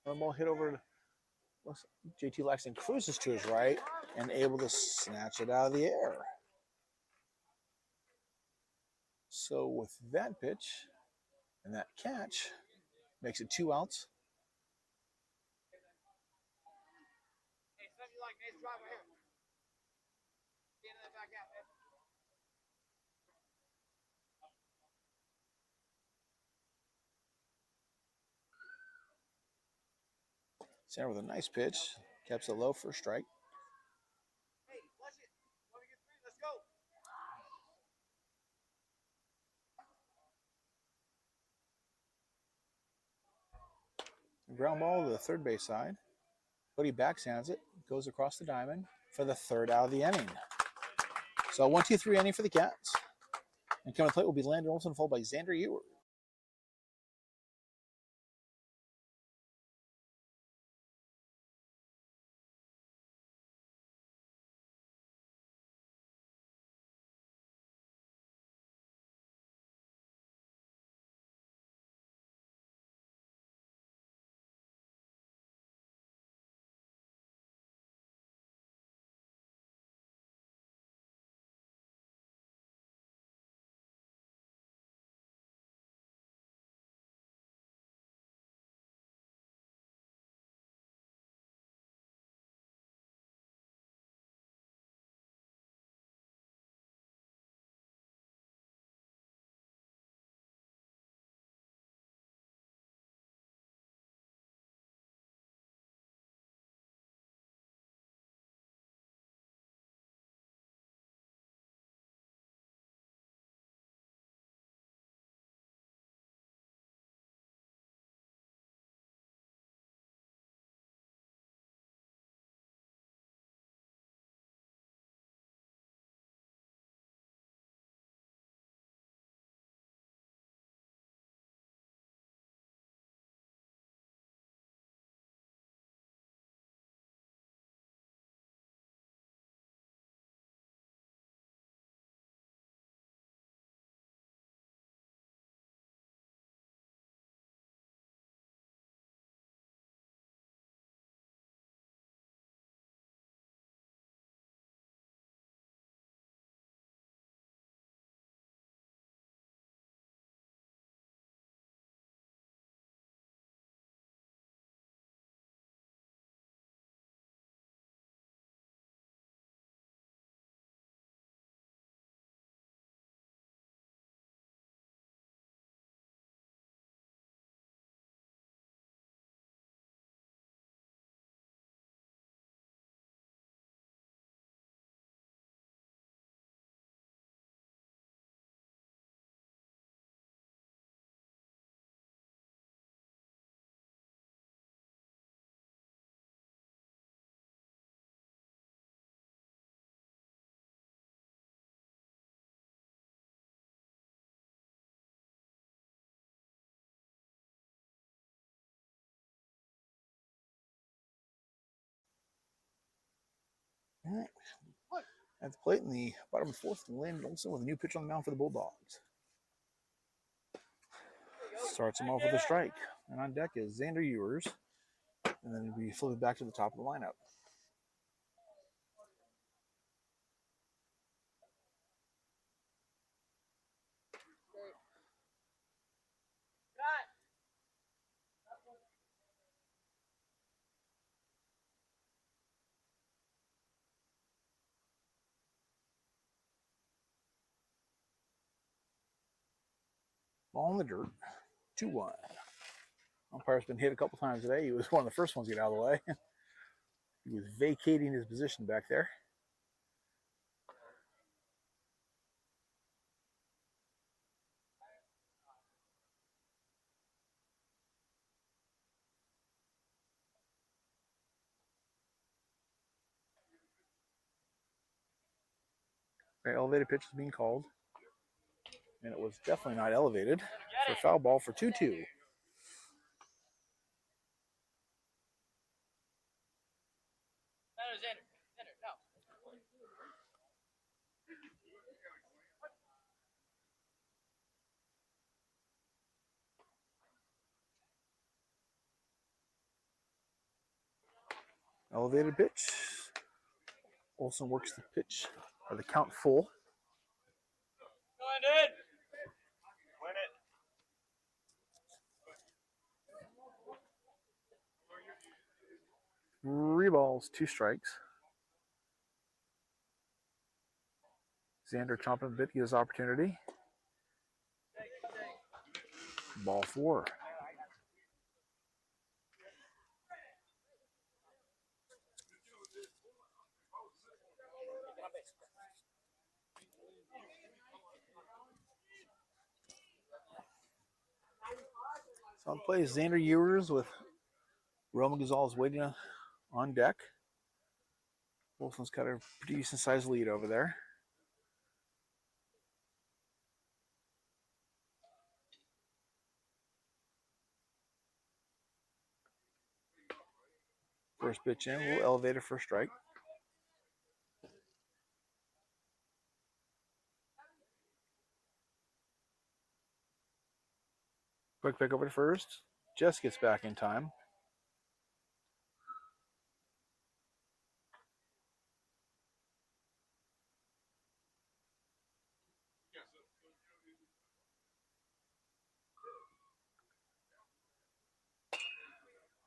One ball hit over. JT Laxton cruises to his right and able to snatch it out of the air. So with that pitch and that catch, makes it 2 outs. Hey, something you like, Nate's drive right here. Stand in that back out, man. Center with a nice pitch, kept it low for a strike. Hey, flush it. Want to get 3? Let's go. Ground ball to the third base side. Cody backhands it, goes across the diamond for the 3rd out of the inning. So 1-2-3 inning for the Cats. And coming to plate will be Landon Olson, followed by Xander Ewers. All right. At the plate in the bottom of the 4th, Landon Olson with a new pitch on the mound for the Bulldogs. Starts him off with a strike. And on deck is Xander Ewers. And then we flip it back to the top of the lineup. Ball in the dirt. 2-1. Umpire's been hit a couple times today. He was one of the first ones to get out of the way. He was vacating his position back there. Okay, elevated pitch is being called. And it was definitely not elevated for a foul ball for 2-2. Elevated pitch. Olsen works the pitch, or the count full. Go ahead, dude. Win it. 3 balls, 2 strikes. Xander chomping a bit, he has opportunity. Ball 4. So on play Xander Ewers with Roman Gonzalez waiting on deck. Wilson's got a pretty decent sized lead over there. First pitch in, we'll elevate it for a strike. Quick pick over to first. Just gets back in time.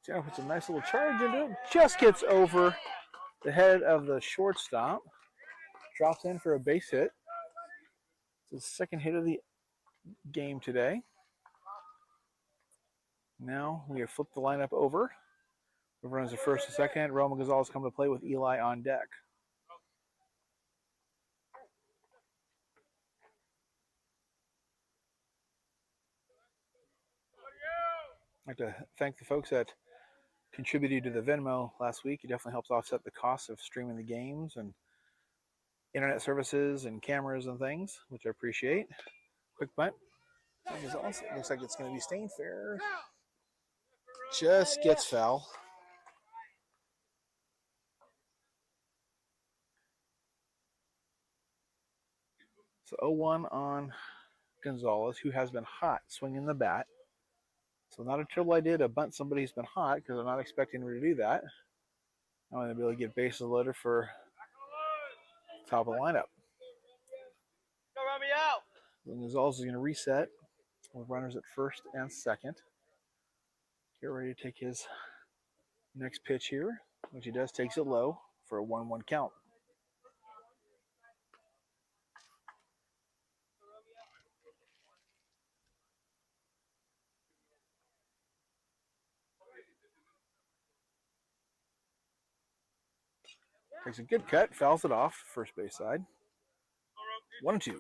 Jack puts a nice little charge into it. Just gets over the head of the shortstop. Drops in for a base hit. It's the second hit of the game today. Now we have flipped the lineup over. Whoever runs the first and second. Roman Gonzalez come to play with Eli on deck. I'd like to thank the folks that contributed to the Venmo last week. It definitely helps offset the cost of streaming the games and internet services and cameras and things, which I appreciate. Quick bunt. Looks like it's going to be staying fair. Just gets foul. So 0-1 on Gonzalez, who has been hot swinging the bat. So not a triple I did, a bunt somebody who's been hot, because I'm not expecting her to do that. I'm going to be able to get bases loaded for top of the lineup. Go run me out. Gonzalez is going to reset with runners at first and second. Get ready to take his next pitch here, which he does, takes it low for a 1-1 count. Takes a good cut, fouls it off, first base side. 1-2.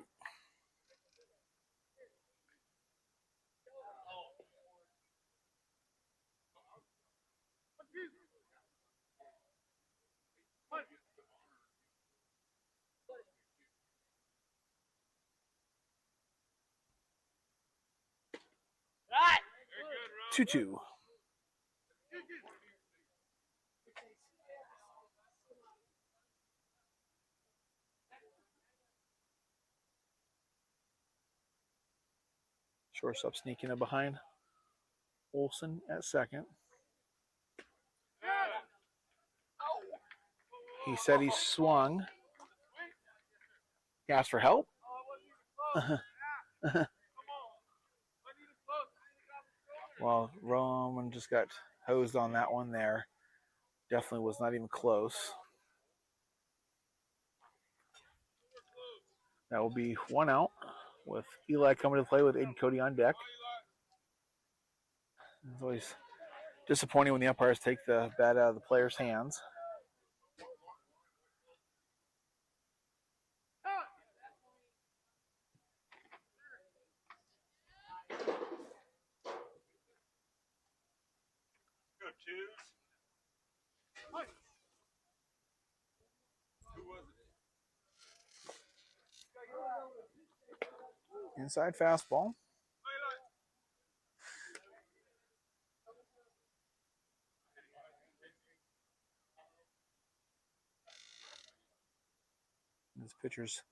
Right. 2-2. Shortstop sneaking in behind Olsen at second. He said he swung. He asked for help. Well, Roman just got hosed on that one there. Definitely was not even close. That will be 1 out with Eli coming to play with Aiden Cody on deck. It's always disappointing when the umpires take the bat out of the player's hands. Good twos. Who was it? Inside fastball. This pitcher's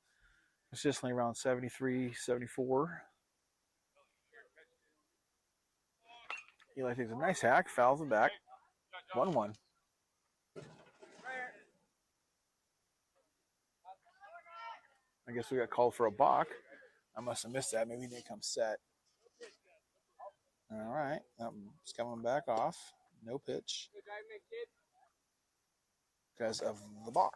consistently around 73, 74. Eli takes a nice hack, fouls it back. 1-1. I guess we got called for a balk. I must have missed that. Maybe he didn't come set. All right. It's coming back off. No pitch because of the balk.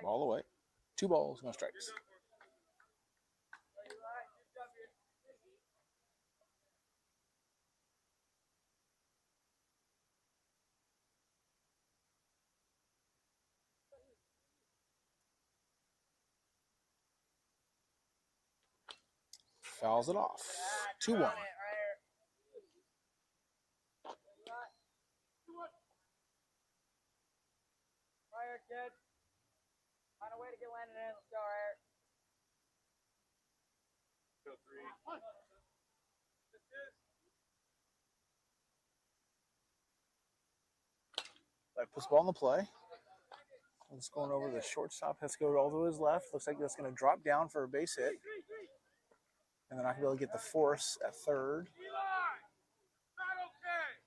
Ball away. 2 balls, no strikes. Fouls it off. 2-1. Right here, kid. Find a way to get landed in. Let's go, right here. Go 3. Puts the ball in the play. It's going over the shortstop. Has to go all to his left. Looks like that's going to drop down for a base hit. And then I can be able to get the force at third. Not okay.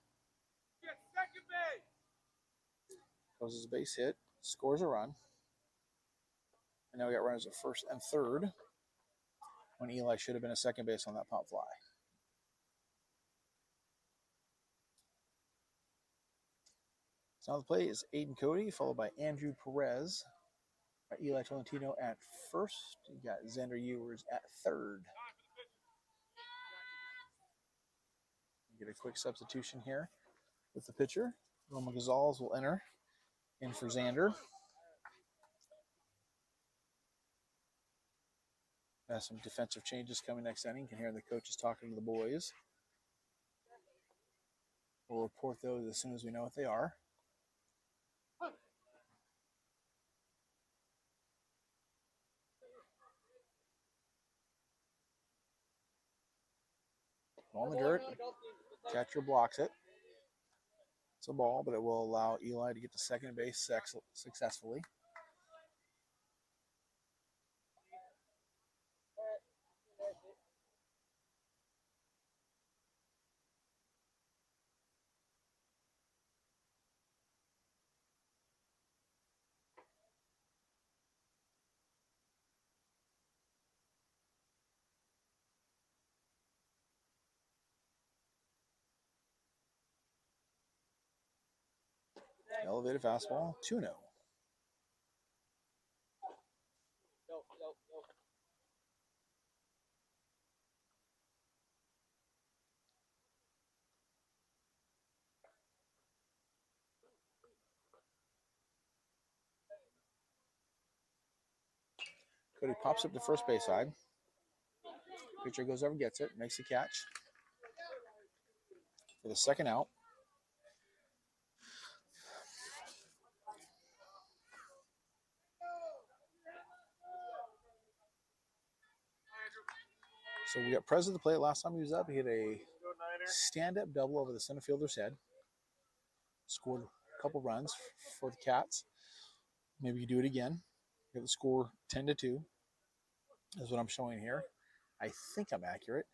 Get second base. Goes his base hit. Scores a run. And now we got runners at first and third when Eli should have been a second base on that pop fly. So now the play is Aiden Cody, followed by Andrew Perez. By Eli Tolentino at first. You got Xander Ewers at third. Get a quick substitution here with the pitcher. Roma Gonzalez will enter in for Xander. Has some defensive changes coming next inning. You can hear the coaches talking to the boys. We'll report those as soon as we know what they are. Ball in the dirt. Catcher blocks it. It's a ball, but it will allow Eli to get to second base successfully. Elevated fastball, 2-0. Cody pops up to first base side. Pitcher goes over, gets it, makes the catch for the second out. So we got Prez at the plate. Last time he was up, he hit a stand-up double over the center fielder's head. Scored a couple runs for the Cats. Maybe you do it again. Get the score 10-2. Is what I'm showing here. I think I'm accurate.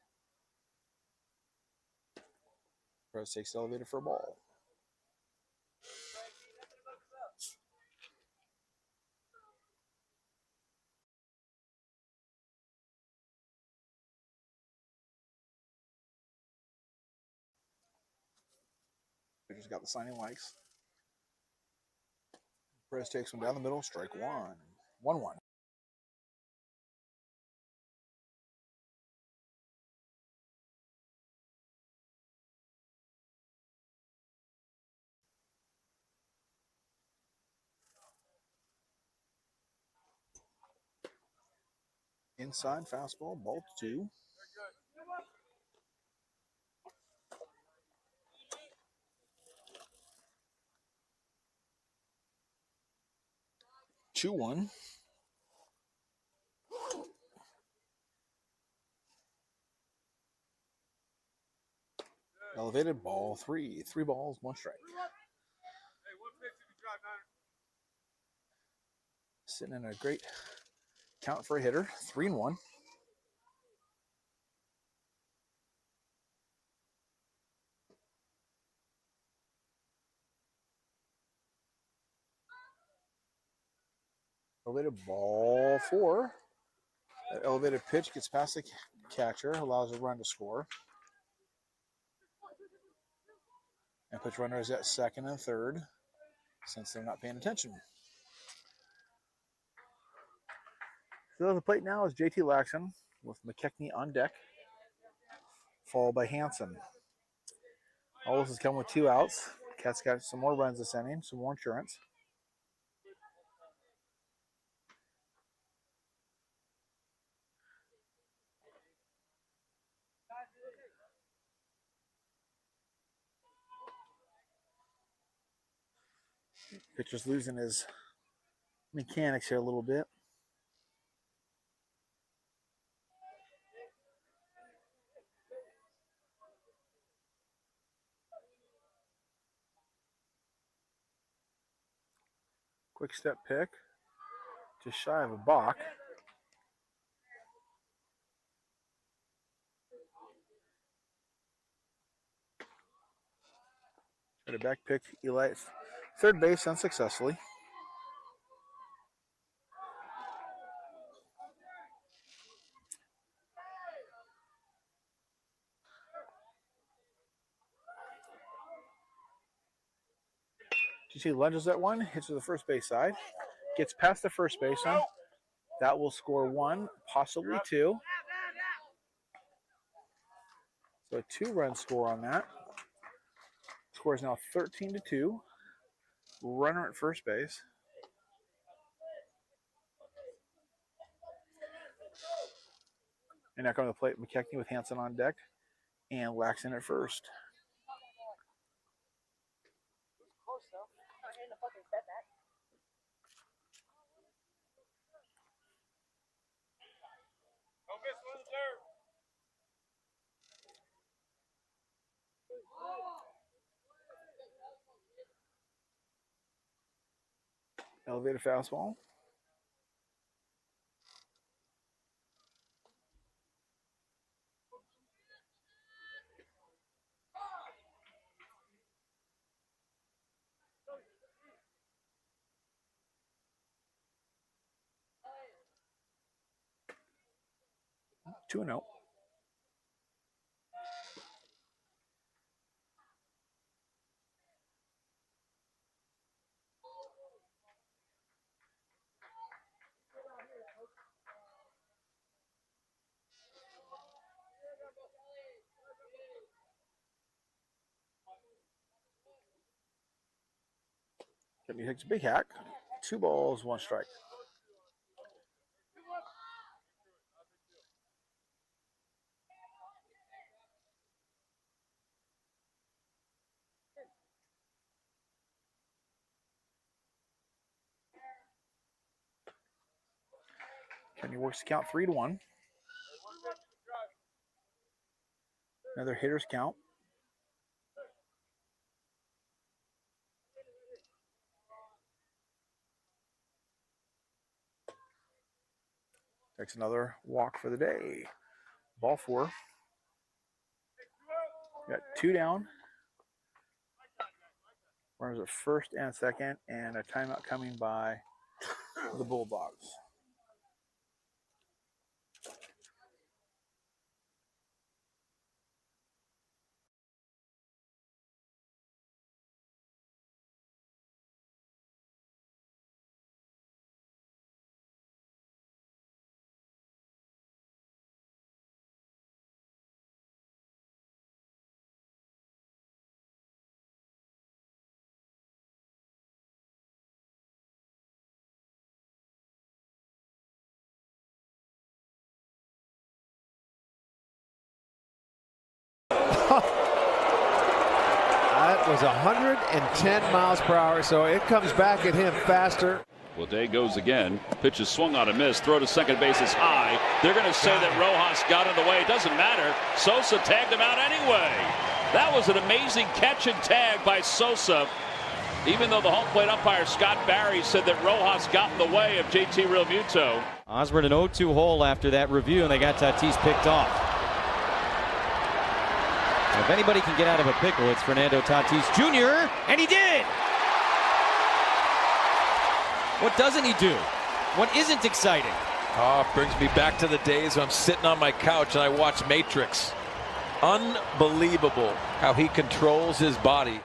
Prez takes the elevator for a ball. Pitcher's got the signing likes. Perez takes one down the middle, strike one. 1-1. Inside fastball, ball 2. 2-1. Elevated ball 3. 3 balls, 1 strike. Sitting in a great count for a hitter. 3-1. Elevated ball 4. That elevated pitch gets past the catcher, allows a run to score. And puts runners at second and third since they're not paying attention. So the plate now is JT Laxon with McKechnie on deck, followed by Hansen. All this has come with 2 outs. Cats got some more runs this inning, some more insurance. Pitcher's losing his mechanics here a little bit. Quick step pick, just shy of a balk. Got a back pick, Eli, third base unsuccessfully. GT lunges at one, hits to the first base side, gets past the first baseman. That will score 1, possibly 2. So a 2-run score on that. Score is now 13-2. Runner at first base. And now coming to the plate, McKechnie with Hansen on deck and Laxon at first. Elevated fastball. Two and out. He takes a big hack. 2 balls, 1 strike. Kenny works the count 3-1. Another hitter's count. Takes another walk for the day. Ball 4. Got 2 down. Runners at first and second, and a timeout coming by the Bulldogs. That was 110 miles per hour, so it comes back at him faster. Well, Day goes again. Pitch is swung on a miss. Throw to second base is high. They're going to say that Rojas got in the way. It doesn't matter. Sosa tagged him out anyway. That was an amazing catch and tag by Sosa. Even though the home plate umpire, Scott Barry, said that Rojas got in the way of JT Realmuto. Osborne an 0-2 hole after that review, and they got Tatis picked off. If anybody can get out of a pickle, it's Fernando Tatis Jr., and he did! What doesn't he do? What isn't exciting? Oh, brings me back to the days when I'm sitting on my couch and I watch Matrix. Unbelievable how he controls his body.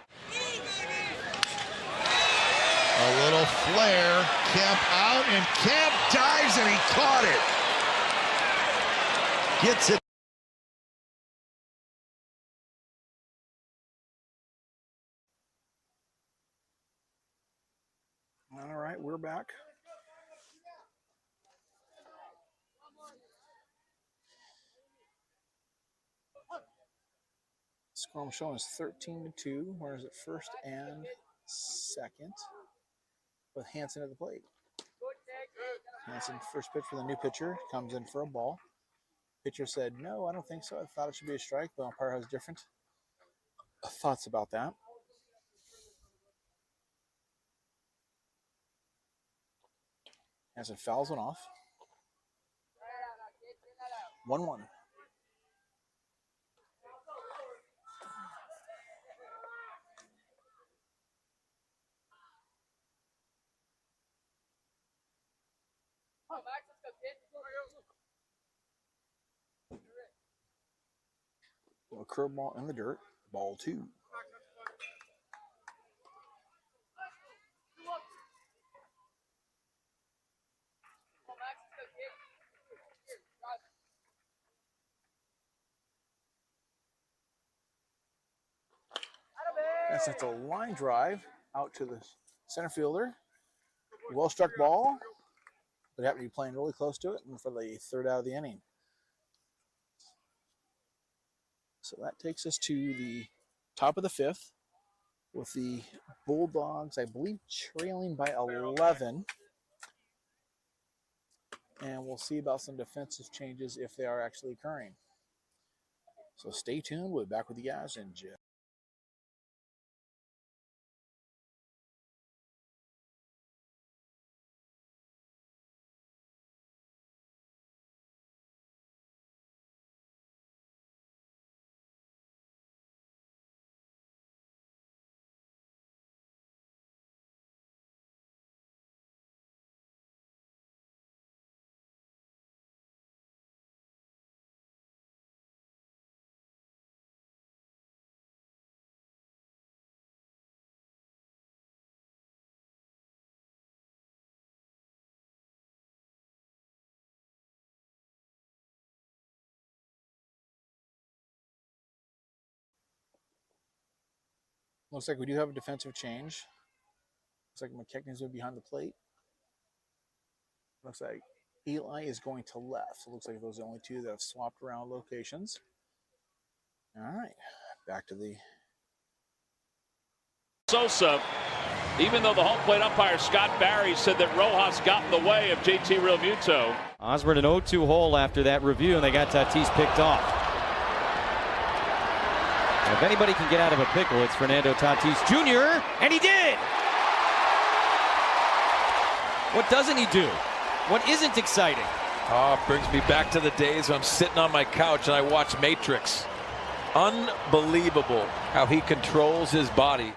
A little flare, Kemp out, and Kemp dives, and he caught it. Gets it. All right, we're back. Score I'm showing is 13-2. Where is it? First and second, with Hansen at the plate. Hansen, first pitch for the new pitcher, comes in for a ball. Pitcher said, "No, I don't think so. I thought it should be a strike." The umpire has different thoughts about that. Hansen fouls one off. 1-1. A curveball in the dirt. Ball 2. That's a line drive out to the center fielder. Well struck ball, but happened to be playing really close to it, and for the third out of the inning. So that takes us to the top of the 5th with the Bulldogs, I believe, trailing by 11. And we'll see about some defensive changes if they are actually occurring. So stay tuned. We'll be back with you guys in just. Looks like we do have a defensive change. Looks like McKechnie's going behind the plate. Looks like Eli is going to left. So it looks like those are the only two that have swapped around locations. All right, back to the Sosa, even though the home plate umpire, Scott Barry, said that Rojas got in the way of JT Realmuto. Osborne an 0-2 hole after that review, and they got Tatis picked off. If anybody can get out of a pickle, it's Fernando Tatis Jr., and he did! What doesn't he do? What isn't exciting? Oh, brings me back to the days when I'm sitting on my couch and I watch Matrix. Unbelievable how he controls his body.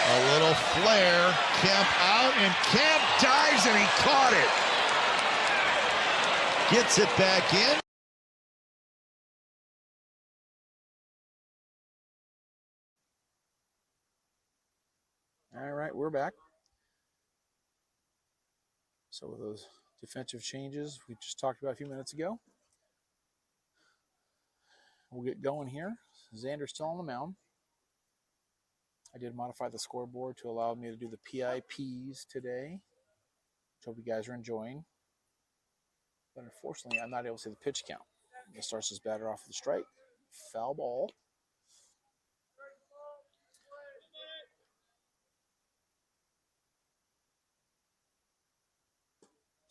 A little flare, Kemp out, and Kemp dives, and he caught it. Gets it back in. All right, we're back. So with those defensive changes we just talked about a few minutes ago, we'll get going here. Xander's still on the mound. I did modify the scoreboard to allow me to do the PIPs today, which I hope you guys are enjoying. But unfortunately, I'm not able to see the pitch count. It starts his batter off with a strike. Foul ball.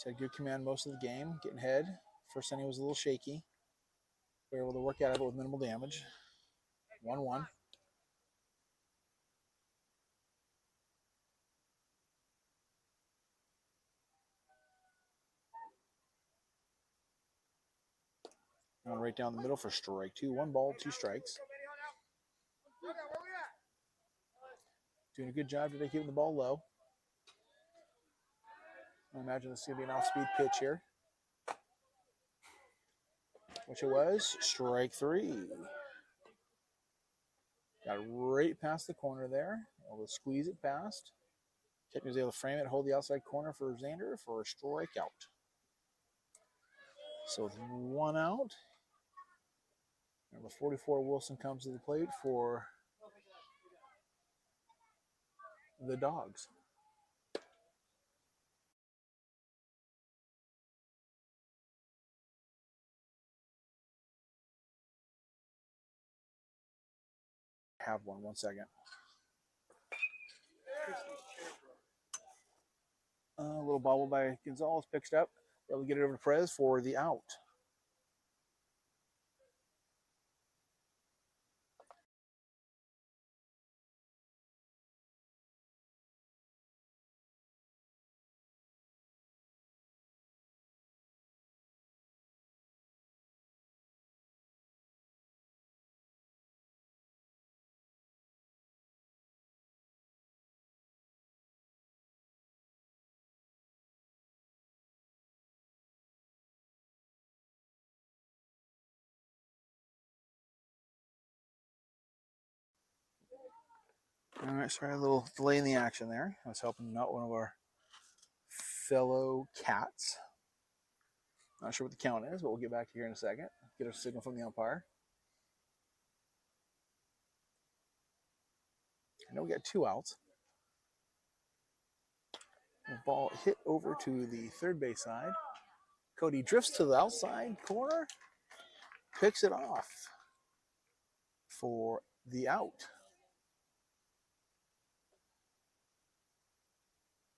Had good command most of the game, getting ahead. First inning was a little shaky. We were able to work out of it with minimal damage. 1-1. Going right down the middle for strike 2. 1 ball, 2 strikes. Doing a good job today keeping the ball low. I imagine this is going to be an off-speed pitch here. Which it was. Strike 3. Got right past the corner there. Able to squeeze it past. Catcher was able to frame it, hold the outside corner for Xander for a strikeout. So with 1 out, number 44 Wilson comes to the plate for the Dogs. Have one second. A little bobble by Gonzalez picks it up. Able to get it over to Perez for the out. All right, sorry, a little delay in the action there. I was helping out one of our fellow cats. Not sure what the count is, but we'll get back here in a second. Get a signal from the umpire. I know we got 2 outs. The ball hit over to the third base side. Cody drifts to the outside corner, picks it off for the out.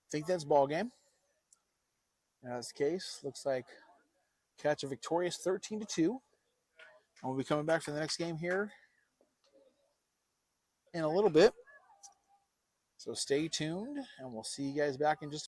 Think that's ball game. And that's the case. Looks like Cats are victorious 13-2. And we'll be coming back for the next game here in a little bit. So stay tuned, and we'll see you guys back in just